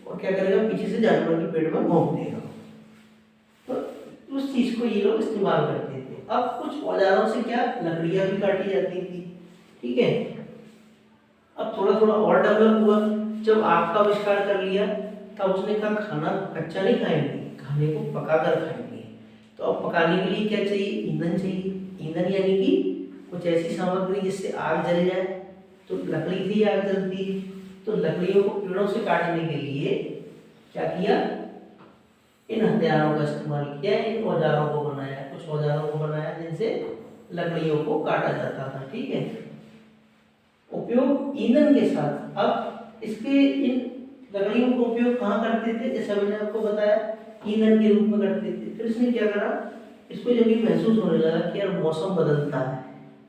और क्या करेगा, पीछे से जानवर के पेट में भोंक देगा। तो उस चीज को ये लोग इस्तेमाल करते थे। अब कुछ औजारों से क्या, लकड़ियां भी काटी जाती थी। ठीक है। अब थोड़ा थोड़ा और डेवलप हुआ। जब आग का आविष्कार कर लिया, तब उसने कहा खाना कच्चा नहीं खाएंगे, खाने को पकाकर खाएंगे। तो अब पकाने के लिए क्या चाहिए, ईंधन चाहिए। ईंधन यानी कि कुछ ऐसी सामग्री जिससे आग जल जाए। तो लकड़ी थी, आग जलती। तो लकड़ियों को पेड़ों से काटने के लिए क्या किया, इन हथियारों का इस्तेमाल किया, इन औजारों को बनाया। कुछ औजारों को बनाया जिनसे लकड़ियों को काटा जाता था। ठीक है। उपयोग ईंधन के साथ। अब इसके इन लकड़ियों का उपयोग कहाँ करते थे, जैसा मैंने आपको बताया, ईंधन के रूप में करते थे। फिर इसने क्या करा, इसको जब ये महसूस होने लगा कि यार मौसम बदलता है,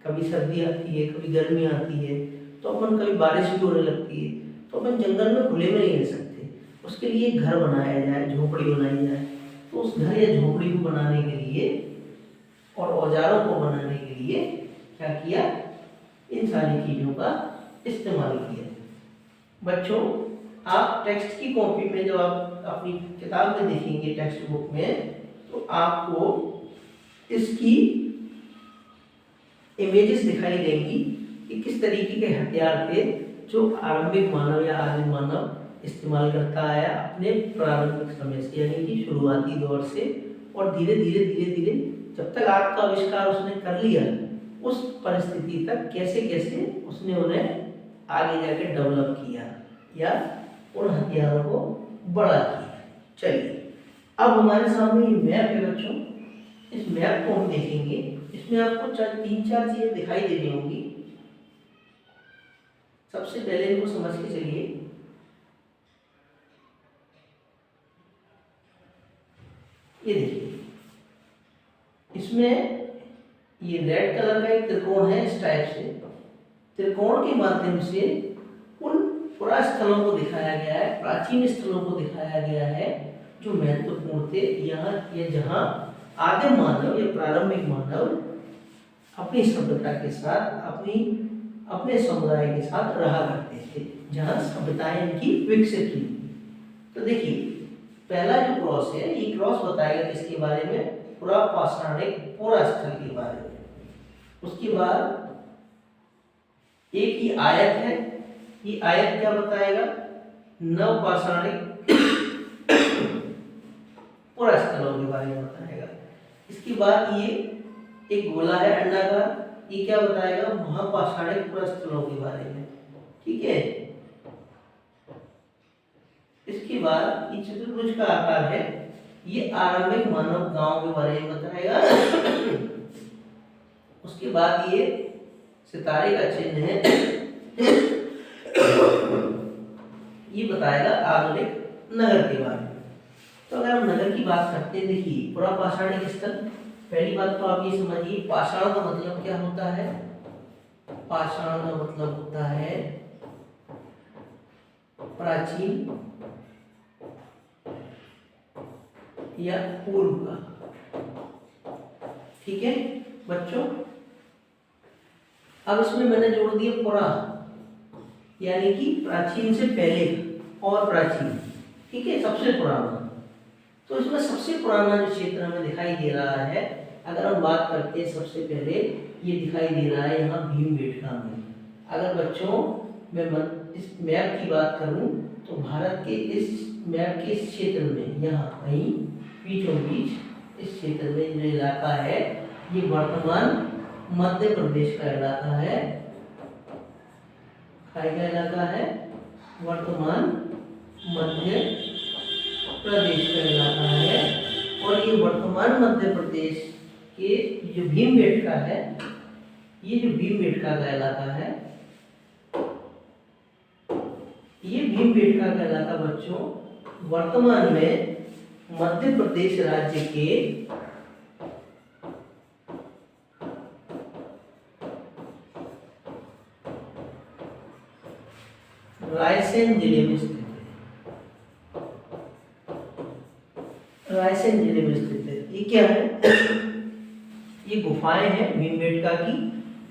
कभी सर्दी आती है, कभी गर्मी आती है, तो अपन कभी बारिश भी होने लगती है, तो अपन जंगल में खुले में नहीं रह सकते। उसके लिए घर बनाया जाए, झोपड़ी बनाई जाए। तो उस घर या झोपड़ी को बनाने के लिए और औजारों को बनाने के लिए क्या किया, इन सारी चीजों का इस्तेमाल किया। बच्चों, आप टेक्स्ट की कॉपी में, जब आप अपनी किताब में देखेंगे टेक्स्ट बुक में, तो आपको इसकी इमेजेस दिखाई देंगी कि किस तरीके के हथियार थे जो आरंभिक मानव या आदिम मानव इस्तेमाल करता आया अपने प्रारंभिक समय से, यानी कि शुरुआती दौर से। और धीरे धीरे धीरे धीरे जब तक आग का आविष्कार उसने कर लिया, उस परिस्थिति तक कैसे कैसे उसने उन्हें आगे जाके डेवलप किया या उन हथियारों को बड़ा किया। चलिए, अब हमारे सामने ये मैप है बच्चों। इस मैप को हम देखेंगे। इसमें आपको तीन चार चीजें दिखाई दे रही होंगी। सबसे पहले इनको समझ के चलिए। ये देखिए, इसमें ये रेड कलर का एक त्रिकोण है। इस टाइप से त्रिकोण के माध्यम से उन पुरा स्थलों को दिखाया गया है, प्राचीन स्थलों को दिखाया गया है जो महत्वपूर्ण थे। यहाँ या जहाँ आदिम मानव या प्रारंभिक मानव अपनी सभ्यता के साथ, अपने समुदाय के साथ रहा करते थे, जहाँ सभ्यताएं इनकी विकसित हुई। तो देखिए पहला जो क्रॉस है, ये क्रॉस बताएगा किसके बारे में, पुरा पाषाणिक पुरा स्थल के बारे में। उसके बाद एक ही आयत है, ये आयत क्या बताएगा, नव पाषाणिक पुरा स्थलों के बारे में बताएगा। इसके बाद ये एक गोला है अंडाकार, ये क्या बताएगा, महापाषाणिक पुरा स्थलों के बारे में। ठीक है, इसके बाद ये चतुर्भुज का आकार है, ये आरंभिक मानव गांव के बारे में बताएगा। उसके बाद ये सितारे का चिन्ह है, ये बताएगा आधुनिक नगर के बारे में। तो अगर हम नगर की बात करते हैं, देखिए पुरा पाषाणिक स्थल, पहली बात तो आप ये समझिए पाषाण का मतलब क्या होता है। पाषाण का मतलब होता है प्राचीन या पूर्व का। ठीक है बच्चों, अब इसमें मैंने जोड़ दिया पुरा, यानी कि प्राचीन से पहले और प्राचीन। ठीक है, सबसे पुराना। तो इसमें सबसे पुराना जो क्षेत्र हमें दिखाई दे रहा है, अगर हम बात करते हैं सबसे पहले, ये दिखाई दे रहा है यहाँ भीमबेटका में। अगर बच्चों मैं इस मैप की बात करूँ तो भारत के इस मैप के इस क्षेत्र में, यहाँ कहीं बीचों बीच इस क्षेत्र में जो इलाका है, ये वर्तमान मध्य प्रदेश का इलाका है। का इलाका है वर्तमान मध्य प्रदेश का इलाका है। और ये वर्तमान मध्य प्रदेश के जो भीमबेटका है, ये जो भीमबेटका का इलाका है, ये भीमबेटका का इलाका बच्चों वर्तमान में मध्य प्रदेश राज्य के रायसेन जिले में स्थित है। रायसेन जिले में स्थित है। ये क्या है, ये गुफाएं हैं भीमबेटका की,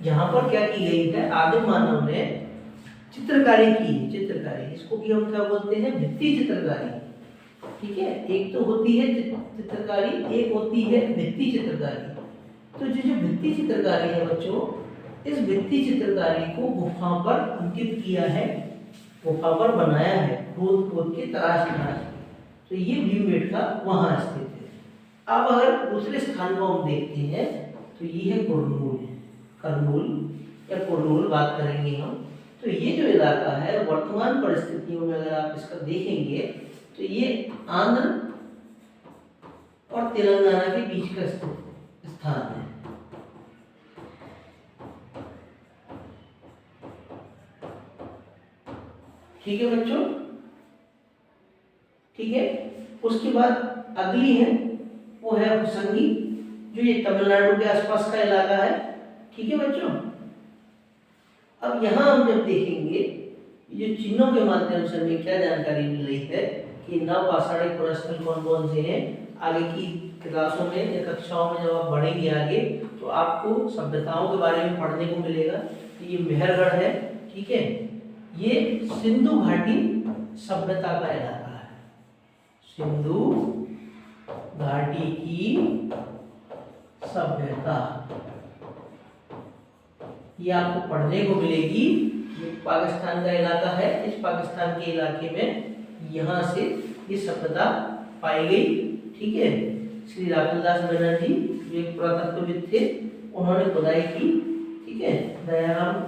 जहां पर क्या की गई है, आदिम मानव ने चित्रकारी की है। चित्रकारी, इसको भी हम क्या बोलते हैं, भित्ति चित्रकारी। ठीक है, एक तो होती है चित्रकारी, एक होती है भित्ति चित्रकारी। तो जो भित्ति चित्रकारी है बच्चों, इस भित्ति चित्रकारी को गुफा पर अंकित किया है, गुफा पर बनाया है, खोद खोद के तराश तराश के। तो ये भीमबेटका वहां स्थित है। अब अगर दूसरे स्थान को हम देखते हैं तो ये है कुरनूल, करनूल या कुरनूल बात करेंगे हम। तो ये जो इलाका है वर्तमान परिस्थितियों में अगर आप इसका देखेंगे तो ये आंध्र और तेलंगाना के बीच का स्थान है। ठीक है बच्चों, ठीक है। उसके बाद अगली है, वो है होसंगी, जो ये तमिलनाडु के आसपास का इलाका है। ठीक है बच्चों, अब यहाँ हम जब देखेंगे ये चिन्हों के माध्यम से हमें क्या जानकारी मिल रही है कि नव पाषाणिक पुरस्कार कौन कौन से हैं। आगे की क्लासों में या कक्षाओं में जब आप बढ़ेंगे आगे तो आपको सभ्यताओं के बारे में पढ़ने को मिलेगा। तो ये मेहरगढ़ है, ठीक है, ये सिंधु घाटी सभ्यता का इलाका है। सिंधु घाटी की सभ्यता ये आपको पढ़ने को मिलेगी। ये पाकिस्तान का इलाका है, इस पाकिस्तान के इलाके में यहाँ से ये सभ्यता पाई गई। ठीक है, श्री रामदास बनर्जी जो एक पुरातत्वविद थे, उन्होंने खुदाई की। ठीक है, दयाराम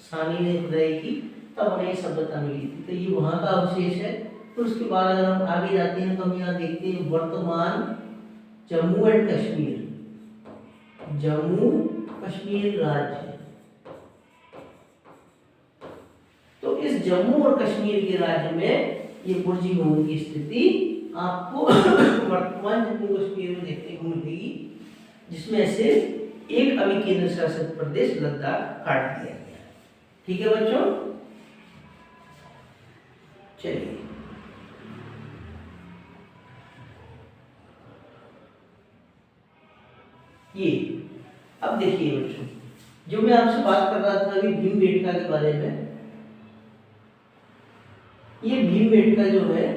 सानी ने खुदाई की, तब उन्हें ये सभ्यता मिली थी। तो ये वहाँ का अवशेष है। तो उसके बाद अगर हम आगे जाते हैं तो हम यहाँ देखते हैं वर्तमान जम्मू एंड कश्मीर, जम्मू कश्मीर राज्य। तो इस जम्मू और कश्मीर के राज्य में ये बुर्जी भूमि की स्थिति आपको वर्तमान जम्मू कश्मीर में देखने को मिलेगी, जिसमें से एक अभी केंद्र शासित प्रदेश लद्दाख काट दिया गया। ठीक है बच्चों, चलिए ये अब देखिए बच्चों, जो मैं आपसे बात कर रहा था अभी भीमबेटका के बारे में, ये भीमबेटका जो है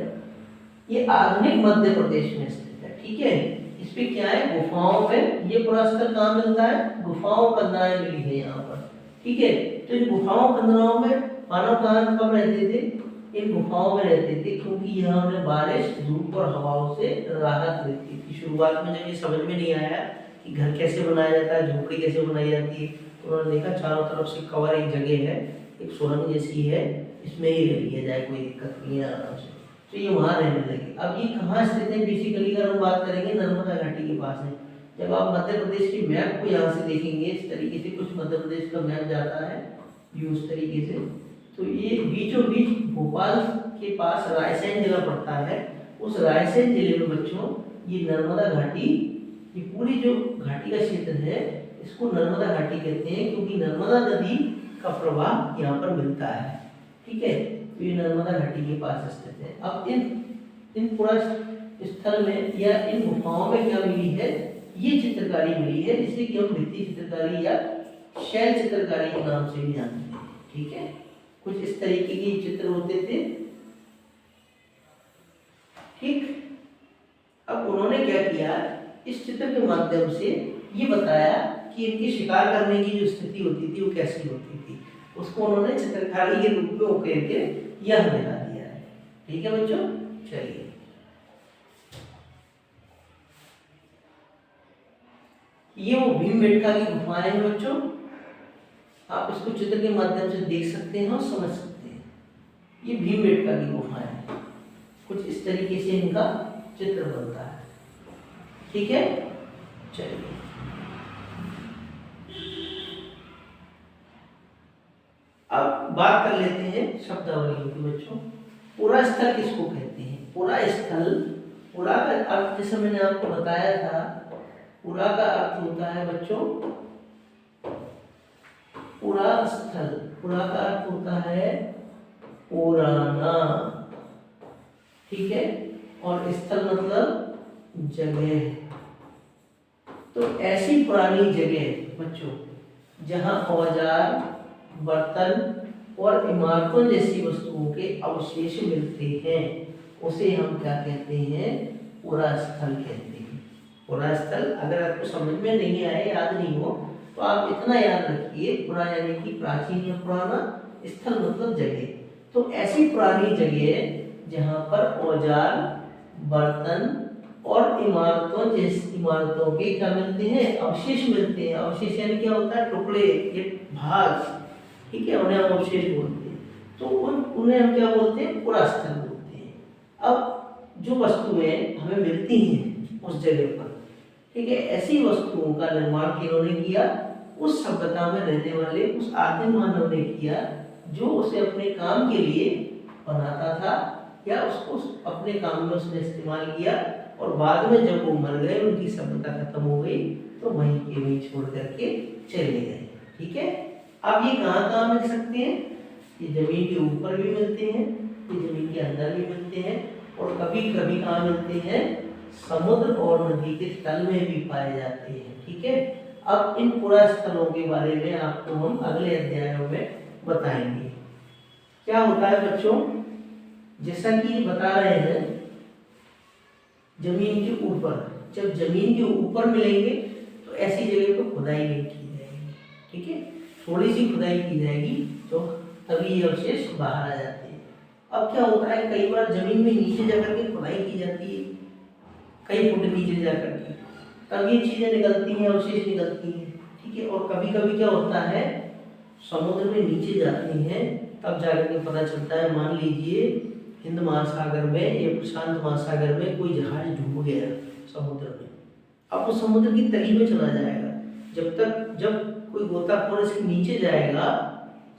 ये आधुनिक मध्य प्रदेश में स्थित है। ठीक है, इस पे क्या है, गुफाओं में ये पूरा स्थल कहाँ मिलता है, गुफाओं कंदराएं मिली है यहाँ पर। ठीक है, तो इन गुफाओं कंदराओं में मानव कहाँ कब रहते थे, इन गुफाओं में रहते थे, क्योंकि यहाँ उन्हें बारिश, धूप और हवाओं से राहत मिलती थी। शुरुआत में जब ये समझ में नहीं आया कि घर कैसे बनाया जाता है, झोपड़ी कैसे बनाई जाती है, तो उन्होंने देखा चारों तरफ से कवर एक जगह है, एक सुरंग जैसी है, इसमें ही रह लिया जाए, कोई दिक्कत नहीं है, आराम से। तो ये वहाँ रहने लगे। अब ये कहाँ स्थित है, बेसिकली अगर हम बात करेंगे नर्मदा घाटी के पास है। जब आप मध्य प्रदेश की मैप को यहाँ से देखेंगे, इस तरीके से कुछ मध्य प्रदेश का मैप जाता है व्यू उस तरीके से, तो ये बीचों बीच भोपाल के पास रायसेन जिला पड़ता है। उस रायसेन जिले में बच्चों ये नर्मदा घाटी, ये पूरी जो घाटी का क्षेत्र है इसको नर्मदा घाटी कहते हैं, क्योंकि नर्मदा नदी का प्रवाह यहाँ पर मिलता है। ठीक है, तो ये नर्मदा घाटी के पास स्थित है। अब इन पूरा स्थल में या इन गुफाओं में क्या मिली है, ये चित्रकारी मिली है, जिसे कि हम भित्ति चित्रकारी या शैल चित्रकारी के नाम से भी जानते हैं। ठीक है, कुछ इस तरीके के चित्र होते थे। ठीक, अब उन्होंने क्या किया, इस चित्र के माध्यम से ये बताया कि इनकी शिकार करने की जो स्थिति होती थी वो कैसी होती थी, उसको उन्होंने चित्रकारी के रूप में उकेर के यह दिखा दिया है। ठीक है बच्चों, चलिए ये वो भीमबेटका की गुफाएं हैं बच्चों, आप इसको चित्र के माध्यम से देख सकते हैं और समझ सकते हैं। ये भीमबेटका की गुफाएं हैं, कुछ इस तरीके से इनका चित्र बनता है। ठीक है, चलिए अब बात कर लेते हैं शब्दावलियों की बच्चों। पुरा स्थल किसको कहते हैं, पुरा स्थल, पुरा का अर्थ जैसे मैंने आपको बताया था, पुरा का अर्थ होता है बच्चों पुरा स्थल, पुरा का अर्थ होता है पुराना। ठीक है, और स्थल मतलब जगह। तो ऐसी पुरानी जगह बच्चों जहां औजार, बर्तन और इमारतों जैसी वस्तुओं के अवशेष मिलते हैं, उसे हम क्या कहते हैं, पुरा स्थल कहते हैं। पुरा स्थल अगर आपको समझ में नहीं आए, याद नहीं हो, तो आप इतना याद रखिए, पुरा यानी कि प्राचीन या पुराना, स्थल मतलब जगह। तो ऐसी पुरानी जगह जहां पर औजार, बर्तन और इमारतों के क्या मिलते हैं, अवशेष मिलते हैं। अवशेष यानी क्या होता है, टुकड़े, ये भाग। ठीक है, उन्हें हम अवशेष बोलते हैं। तो उन्हें हम क्या बोलते हैं, पुरा स्थल बोलते हैं। अब जो वस्तुएं हमें मिलती हैं उस जगह पर, ठीक है, ऐसी वस्तुओं का निर्माण किन्होंने किया, उस सभ्यता में रहने वाले उस आदिम मानव ने किया, जो उसे अपने काम के लिए बनाता था या उसको अपने काम में उसने इस्तेमाल किया, और बाद में जब वो मर गए, उनकी सभ्यता खत्म हो गई, तो वहीं के वहीं छोड़ करके चले गए। ठीक है, अब ये कहाँ कहाँ मिल सकते हैं, ये जमीन के ऊपर भी मिलते हैं, ये जमीन के अंदर भी मिलते हैं, और कभी कभी कहाँ मिलते हैं, समुद्र और नदी के तल में भी पाए जाते हैं। ठीक है, अब इन पुरा स्थलों के बारे में आपको हम अगले अध्यायों में बताएंगे। क्या होता है बच्चों, जैसा कि बता रहे हैं, जमीन के ऊपर, जब जमीन के ऊपर मिलेंगे तो ऐसी जगह पर खुदाई नहीं की जाएगी। ठीक है, थोड़ी सी खुदाई की जाएगी तो तभी ये अवशेष बाहर आ जाते हैं। अब क्या होता है, कई बार जमीन में नीचे जाकर के खुदाई की जाती है, कई फुट नीचे जाकर के, तब ये चीजें निकलती हैं, अवशेष निकलती हैं। ठीक है, और कभी कभी क्या होता है, समुद्र में नीचे जाती हैं, तब जाकर के पता चलता है, मान लीजिए हिंद महासागर में या प्रशांत महासागर में कोई जहाज डूब गया समुद्र में, अब वो समुद्र की तली में चला जाएगा। जब कोई गोताखोर इसके नीचे जाएगा,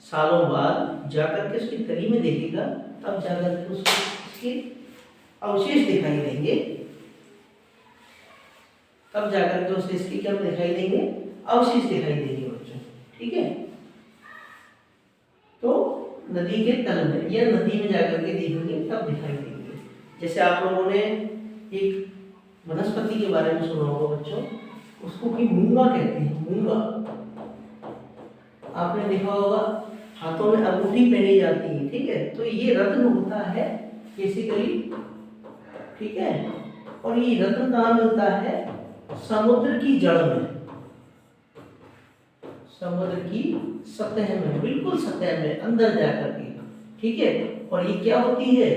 सालों बाद जाकर के उसकी तली में देखेगा, तब जाकर के उसको उसके अवशेष दिखाई देंगे, तब जाकर के उसे इसके क्या दिखाई देंगे, अवशेष दिखाई देंगे बच्चों। ठीक है, तो नदी के तल में या नदी में जाकर के देखेंगे तब दिखाई देंगे। जैसे आप लोगों ने एक वनस्पति के बारे में सुना होगा बच्चों, उसको कोई मूंगा कहते हैं, मूंगा। आपने देखा होगा हाथों में अंगूठी पहनी जाती है, ठीक है। तो ये रत्न होता है बेसिकली, ठीक है। और ये रत्न कहाँ मिलता है? समुद्र की जड़ में, समुद्र की सतह में, बिल्कुल सतह में अंदर जाकर के, ठीक है। और ये क्या होती है?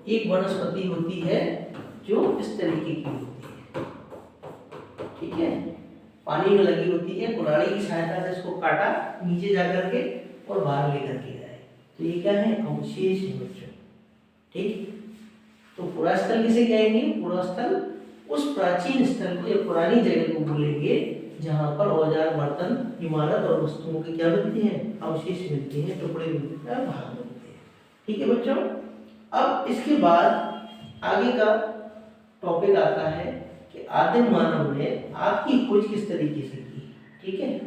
एक वनस्पति होती है जो इस तरीके की होती है, ठीक है। पानी में लगी होती है, कुल्हाड़ी की सहायता से इसको काटा नीचे जाकर के और बाहर लेकर के आए। तो ये क्या है? अवशेष है बच्चों, ठीक। तो पुरास्थल किसे कहेंगे? पुरास्थल उस प्राचीन स्थल को या पुरानी जगह को बोलेंगे जहां पर औजार, बर्तन, इमारत और वस्तुओं के क्या मिलती हैं? अवशेष मिलते हैं, टुकड़े मिलते हैं, भाग मिलते हैं, ठीक है बच्चों। अब इसके बाद आगे का टॉपिक आता है कि आदिम मानव ने आग की खोज किस तरीके से की, ठीक है।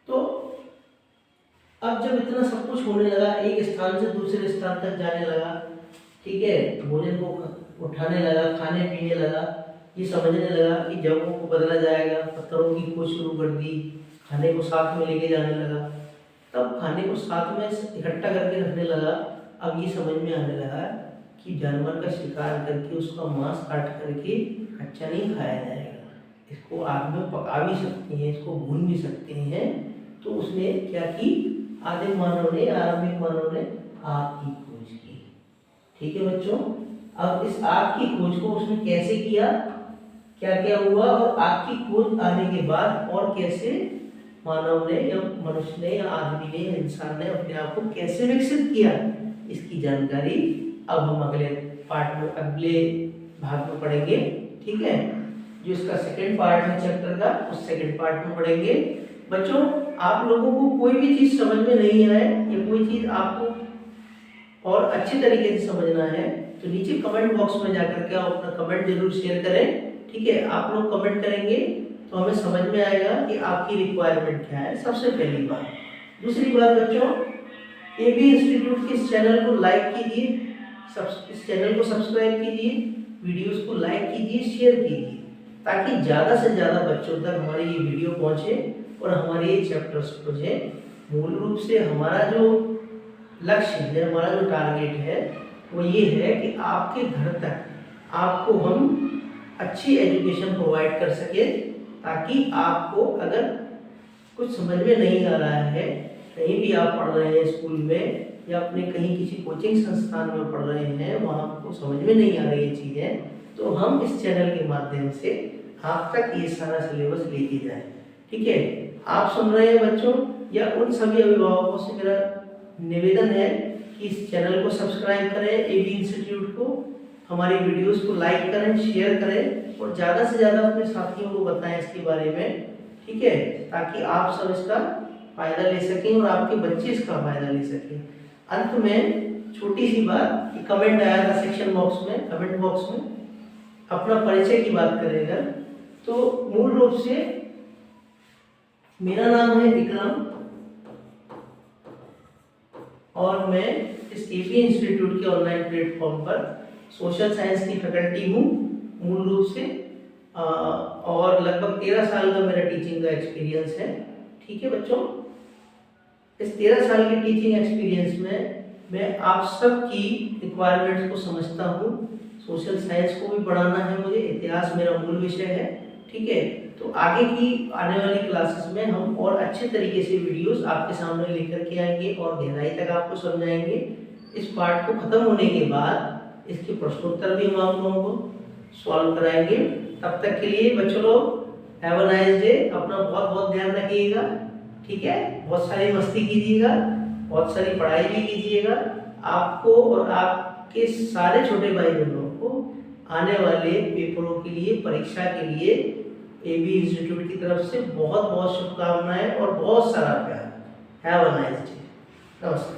तो अब जब इतना सब कुछ होने लगा, एक स्थान से दूसरे स्थान तक जाने लगा, ठीक है, भोजन को उठाने लगा, खाने पीने लगा, ये समझने लगा कि जगहों को बदला जाएगा, पत्थरों की खोज शुरू कर दी, खाने को साथ में लेके जाने लगा। तब खाने को साथ में इकट्ठा करके रखने लगा। अब ये समझ में आने लगा कि जानवर का शिकार करके उसका मांस काट करके कच्चा नहीं खाया जाएगा, इसको आग में पका भी सकते हैं, इसको भून भी सकते हैं। तो उसने क्या की? आदिम मानव ने, आरंभिक मानव ने आग की खोज की, ठीक है बच्चों। अब इस आग की खोज को उसने कैसे किया, क्या क्या हुआ, और आग की खोज आने के बाद और कैसे मानव ने या मनुष्य ने या आदमी ने या इंसान ने अपने आप को कैसे विकसित किया, इसकी जानकारी अब हम अगले पार्ट में, अगले भाग में पढ़ेंगे, ठीक है। जो इसका सेकंड पार्ट है चैप्टर का, उस सेकंड पार्ट में पढ़ेंगे। बच्चों, आप लोगों को कोई भी चीज समझ में नहीं आए या कोई चीज आपको और अच्छी तरीके से समझना है तो नीचे कमेंट बॉक्स में जाकर के आप अपना कमेंट जरूर शेयर करें, ठीक है। आप लोग कमेंट करेंगे तो हमें समझ में आएगा कि आपकी रिक्वायरमेंट क्या है, सबसे पहली बात। दूसरी बात बच्चों, एबी इंस्टीट्यूट के इस चैनल को लाइक कीजिए, इस चैनल को सब्सक्राइब कीजिए, वीडियोस को लाइक कीजिए, शेयर कीजिए, ताकि ज़्यादा से ज़्यादा बच्चों तक हमारी ये वीडियो पहुँचे और हमारे ये चैप्टर्स पहुँचे। मूल रूप से हमारा जो लक्ष्य है, हमारा जो टारगेट है वो ये है कि आपके घर तक आपको हम अच्छी एजुकेशन प्रोवाइड कर सके, ताकि आपको अगर कुछ समझ में नहीं आ रहा है, कहीं भी आप पढ़ रहे हैं स्कूल में या अपने कहीं किसी कोचिंग संस्थान में पढ़ रहे हैं, वहाँ आपको समझ में नहीं आ रही है चीज़ें, तो हम इस चैनल के माध्यम से आप तक ये सारा सिलेबस लेके जाएं, ठीक है। आप सुन रहे हैं बच्चों, या उन सभी अभिभावकों से मेरा निवेदन है कि इस चैनल को सब्सक्राइब करें, एबी इंस्टीट्यूट को, हमारी वीडियोस को लाइक करें, शेयर करें और ज़्यादा से ज़्यादा अपने साथियों को बताएं इसके बारे में, ठीक है, ताकि आप सब इसका फ़ायदा ले सकें और आपके बच्चे इसका फ़ायदा ले सकें। अंत में छोटी सी बात कि कमेंट आया था सेक्शन बॉक्स में, कमेंट बॉक्स में अपना परिचय की बात करेगा तो मूल रूप से मेरा नाम है विक्रम और मैं इस एबी इंस्टीट्यूट के ऑनलाइन प्लेटफॉर्म पर सोशल साइंस की फैकल्टी हूँ मूल रूप से, और लगभग 13 साल का मेरा टीचिंग का एक्सपीरियंस है, ठीक है बच्चों। इस 13 साल के टीचिंग एक्सपीरियंस में मैं आप सब की रिक्वायरमेंट्स को समझता हूँ। सोशल साइंस को भी पढ़ाना है मुझे, इतिहास मेरा मूल विषय है, ठीक है। तो आगे की आने वाली क्लासेस में हम और अच्छे तरीके से वीडियोस आपके सामने लेकर के आएंगे और गहराई तक आपको समझाएंगे। इस पार्ट को खत्म होने के बाद इसके प्रश्नोत्तर भी हम आप लोगों को सॉल्व कराएंगे। तब तक के लिए बच्चों लोग हैव अ नाइस डे, अपना बहुत बहुत ध्यान रखिएगा, ठीक है। बहुत सारी मस्ती कीजिएगा, बहुत सारी पढ़ाई भी कीजिएगा। आपको और आपके सारे छोटे भाई बहनों को आने वाले पेपरों के लिए, परीक्षा के लिए एबी इंस्टीट्यूट की तरफ से बहुत बहुत शुभकामनाएं और बहुत सारा प्यार। Have a nice day. नमस्कार।